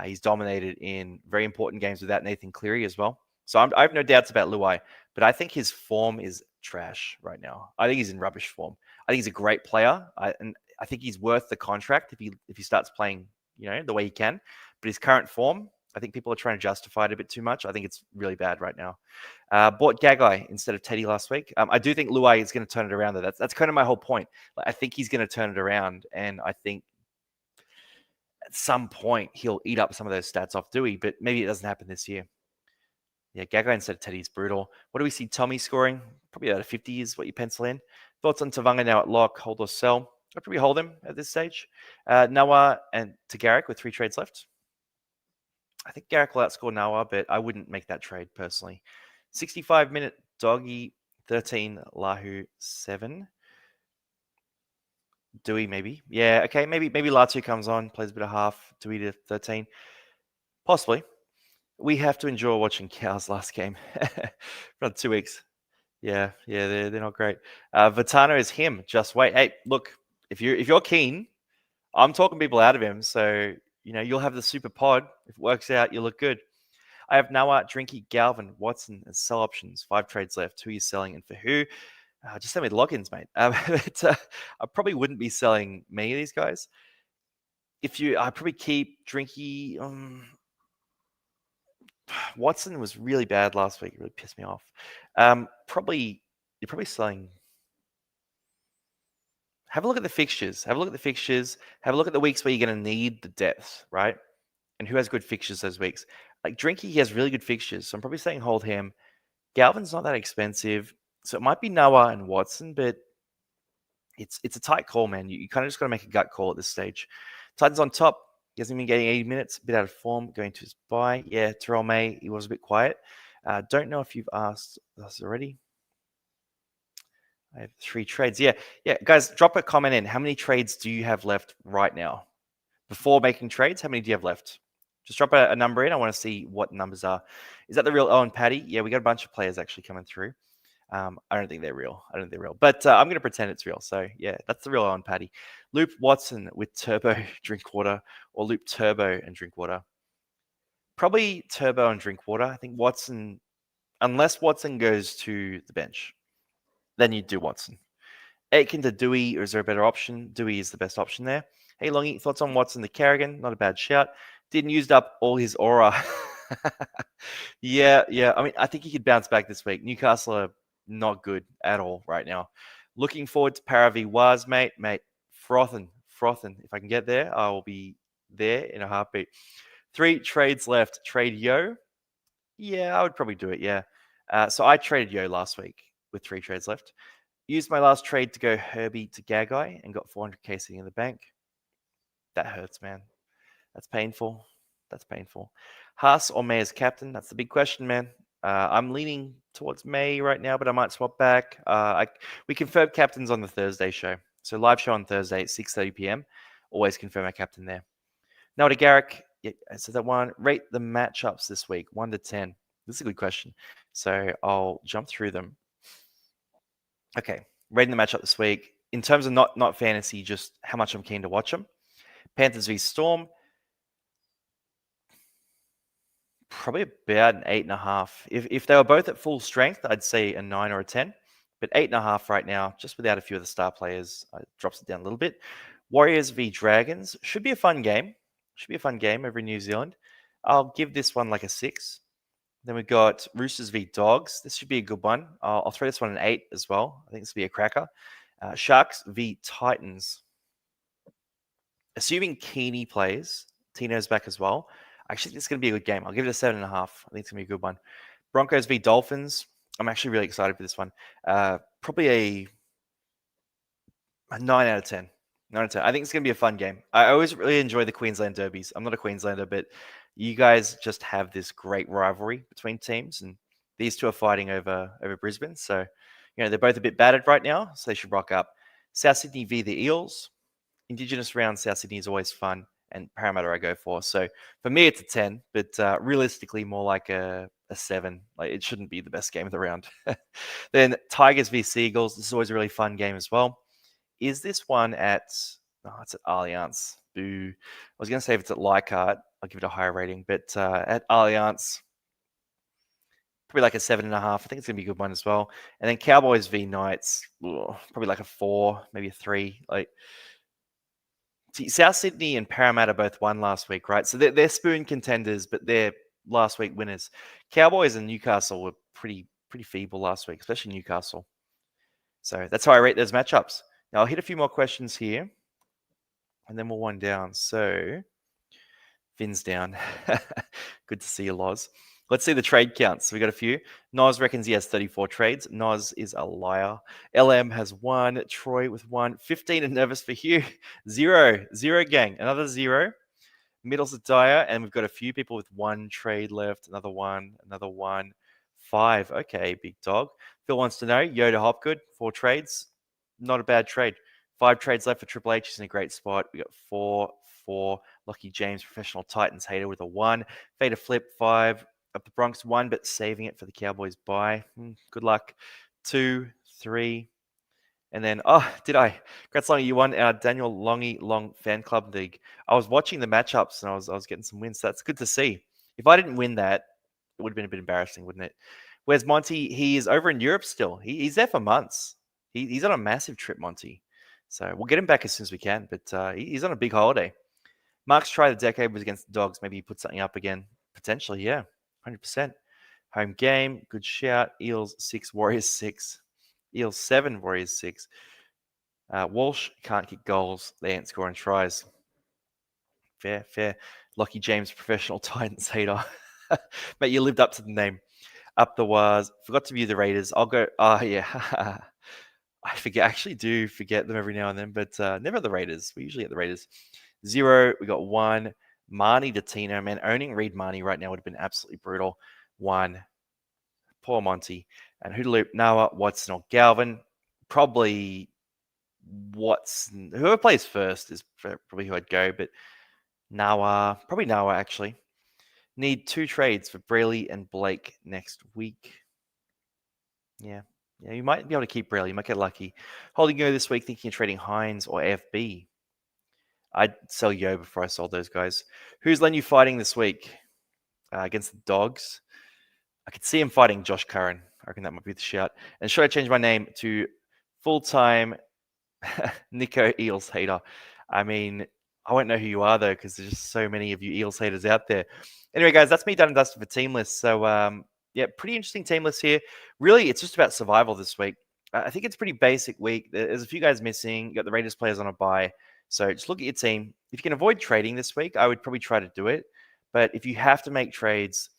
He's dominated in very important games without Nathan Cleary as well. So I have no doubts about Luai, but I think his form is trash right now. I think he's in rubbish form. I think he's a great player, and I think he's worth the contract if he starts playing, the way he can. But his current form, I think people are trying to justify it a bit too much. I think it's really bad right now. Bought Gagai instead of Teddy last week. I do think Luai is going to turn it around, though. That's kind of my whole point. I think he's going to turn it around, and I think at some point he'll eat up some of those stats off Dewey, but maybe it doesn't happen this year. Yeah, Gagai instead of Teddy's brutal. What do we see Tommy scoring? Probably about a 50 is what you pencil in. Thoughts on Tavanga now at lock, hold or sell? I'd probably hold him at this stage. Noah and Tagarik with 3 trades left. I think Garrick will outscore Noah, but I wouldn't make that trade personally. 65-minute Doggy, 13, Lahu, 7. Dewey, maybe. Yeah, okay, maybe Latu comes on, plays a bit of half, Dewey to 13. Possibly. We have to enjoy watching Cows last game for 2 weeks. Yeah, they're not great. Vitano is him. Just wait. Hey, look, if you're keen, I'm talking people out of him. So you'll have the super pod. If it works out, you look good. I have Noah, Drinky, Galvin, Watson as sell options. 5 trades left. Who are you selling and for who? Just send me the logins, mate. But, I probably wouldn't be selling many of these guys. I probably keep Drinky. Watson was really bad last week. It really pissed me off. You're probably selling. Have a look at the fixtures. Have a look at the weeks where you're going to need the depth, right? And who has good fixtures those weeks? Like Drinky, he has really good fixtures. So I'm probably saying hold him. Galvin's not that expensive. So it might be Noah and Watson, but it's a tight call, man. You kind of just got to make a gut call at this stage. Titans on top. He hasn't been getting 80 minutes. A bit out of form. Going to his bye. Yeah, Terrell May, he was a bit quiet. Don't know if you've asked us already. I have 3 trades. Yeah, guys, drop a comment in. How many trades do you have left right now? Before making trades, how many do you have left? Just drop a number in. I want to see what numbers are. Is that the real Owen Paddy? Yeah, we got a bunch of players actually coming through. I don't think they're real. But I'm going to pretend it's real. So, yeah, that's the real Owen Paddy. Loop Watson with Turbo Drinkwater or Loop Turbo and Drinkwater. Probably Turbo and Drinkwater. I think Watson, unless Watson goes to the bench, then you do Watson. Aitken to Dewey, or is there a better option? Dewey is the best option there. Hey, Longy, thoughts on Watson to Carrigan? Not a bad shout. Didn't use up all his aura. Yeah. I mean, I think he could bounce back this week. Newcastle are not good at all right now. Looking forward to Para v Waz, mate. Frothing. If I can get there, I will be there in a heartbeat. 3 trades left. Trade Yo. Yeah, I would probably do it. Yeah. So I traded Yo last week with 3 trades left. Used my last trade to go Herbie to Gagai and got 400k sitting in the bank. That hurts, man. That's painful. Haas or May as captain? That's the big question, man. I'm leaning towards May right now, but I might swap back. We confirmed captains on the Thursday show. So live show on Thursday at 6:30 p.m. Always confirm our captain there. Now to Garrick. Yeah, so that one. Rate the matchups this week, 1 to 10. This is a good question. So I'll jump through them. Okay, rating the matchup this week. In terms of not fantasy, just how much I'm keen to watch them. Panthers v Storm. Probably about an 8.5. If they were both at full strength, I'd say a 9 or a 10. But 8.5 right now, just without a few of the star players, drops it down a little bit. Warriors v Dragons. Should be a fun game. Over in New Zealand. I'll give this one like a 6. Then we've got Roosters v Dogs. This should be a good one. I'll throw this one an 8 as well. I think this will be a cracker. Sharks v Titans. Assuming Keeney plays, Tino's back as well. Actually, this is going to be a good game. I'll give it a 7.5. I think it's going to be a good one. Broncos v Dolphins. I'm actually really excited for this one. Probably a 9 out of 10. 9 out of 10. I think it's going to be a fun game. I always really enjoy the Queensland derbies. I'm not a Queenslander, but you guys just have this great rivalry between teams, and these two are fighting over Brisbane. So, they're both a bit battered right now, so they should rock up. South Sydney v the Eels. Indigenous round South Sydney is always fun, and Parramatta I go for. So for me, it's a 10, but realistically more like a 7. Like it shouldn't be the best game of the round. Then Tigers v Seagulls. This is always a really fun game as well. Is this one at... Oh, it's at Allianz. Boo. I was going to say if it's at Leichhardt, I'll give it a higher rating. But at Allianz, probably like a 7.5. I think it's going to be a good one as well. And then Cowboys v Knights. Probably like a 4, maybe a 3. Like... See, South Sydney and Parramatta both won last week, right? So they're spoon contenders, but they're last week winners. Cowboys and Newcastle were pretty feeble last week, especially Newcastle. So that's how I rate those matchups. Now I'll hit a few more questions here, and then we'll wind down. So Fins down. Good to see you, Loz. Let's see the trade counts. We got a few. Noz reckons he has 34 trades. Noz is a liar. LM has 1. Troy with 1. 15 and nervous for Hugh. 0. 0 gang. Another 0. Middle's a dire, and we've got a few people with 1 trade left. Another 1. Another 1. 5. Okay, big dog. Phil wants to know, Yoda Hopgood, 4 trades. Not a bad trade. 5 trades left for Triple H. He's in a great spot. We got 4, 4. Lucky James, professional Titans hater with a 1. Vader Flip, 5. Up the Bronx, 1, but saving it for the Cowboys bye. Good luck. 2, 3. And then, congrats, Longy, you won our Daniel Longy Long Fan Club League. I was watching the matchups and I was getting some wins. So that's good to see. If I didn't win that, it would have been a bit embarrassing, wouldn't it? Where's Monty? He is over in Europe still. He's there for months. He's on a massive trip, Monty. So we'll get him back as soon as we can. But he's on a big holiday. Mark's try of the decade was against the Dogs. Maybe he put something up again. Potentially, yeah. 100%. Home game. Good shout. Eels 6, Warriors 6. Eels 7, Warriors 6. Walsh can't kick goals. They ain't scoring tries. Fair, fair. Lucky James, professional Titans hater. Mate, you lived up to the name. Up the Waz. Forgot to view the Raiders. I'll go. Yeah. I actually do forget them every now and then, but never the Raiders. We usually get the Raiders. 0. We got 1. Marnie to Tino. Man, owning Reed Marnie right now would have been absolutely brutal. 1. Poor Monty. And Hoodaloop, Noah, Watson, or Galvin. Probably Watson. Whoever plays first is probably who I'd go, but Noah. Probably Noah, actually. Need 2 trades for Braley and Blake next week. Yeah, you might be able to keep Braley. You might get lucky. Holding Yo this week, thinking of trading Hines or FB. I'd sell Yo before I sold those guys. Who's letting you fighting this week against the Dogs? I could see him fighting Josh Curran. I reckon that might be the shout. And should I change my name to full-time Nico Eels hater? I mean, I won't know who you are, though, because there's just so many of you Eels haters out there. Anyway, guys, that's me done and dusted for team lists. So, pretty interesting team list here. Really, it's just about survival this week. I think it's a pretty basic week. There's a few guys missing. You got the Raiders players on a bye. So just look at your team. If you can avoid trading this week, I would probably try to do it. But if you have to make trades,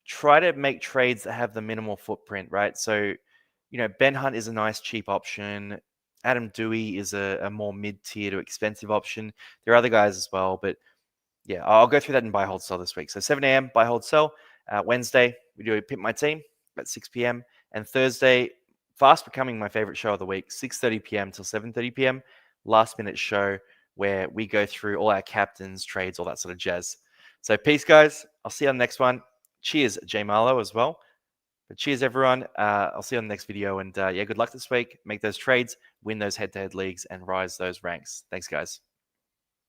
try to make trades that have the minimal footprint, right? So, Ben Hunt is a nice, cheap option. Adam Dewey is a more mid-tier to expensive option. There are other guys as well, but yeah, I'll go through that in buy, hold, sell this week. So 7 a.m., buy, hold, sell. Wednesday, we do Pimp My Team at 6 p.m. And Thursday, fast becoming my favorite show of the week, 6:30 p.m. till 7:30 p.m. Last-minute show where we go through all our captains, trades, all that sort of jazz. So peace, guys. I'll see you on the next one. Cheers, J Marlo, as well. But cheers, everyone. I'll see you on the next video. And good luck this week. Make those trades, win those head-to-head leagues, and rise those ranks. Thanks, guys.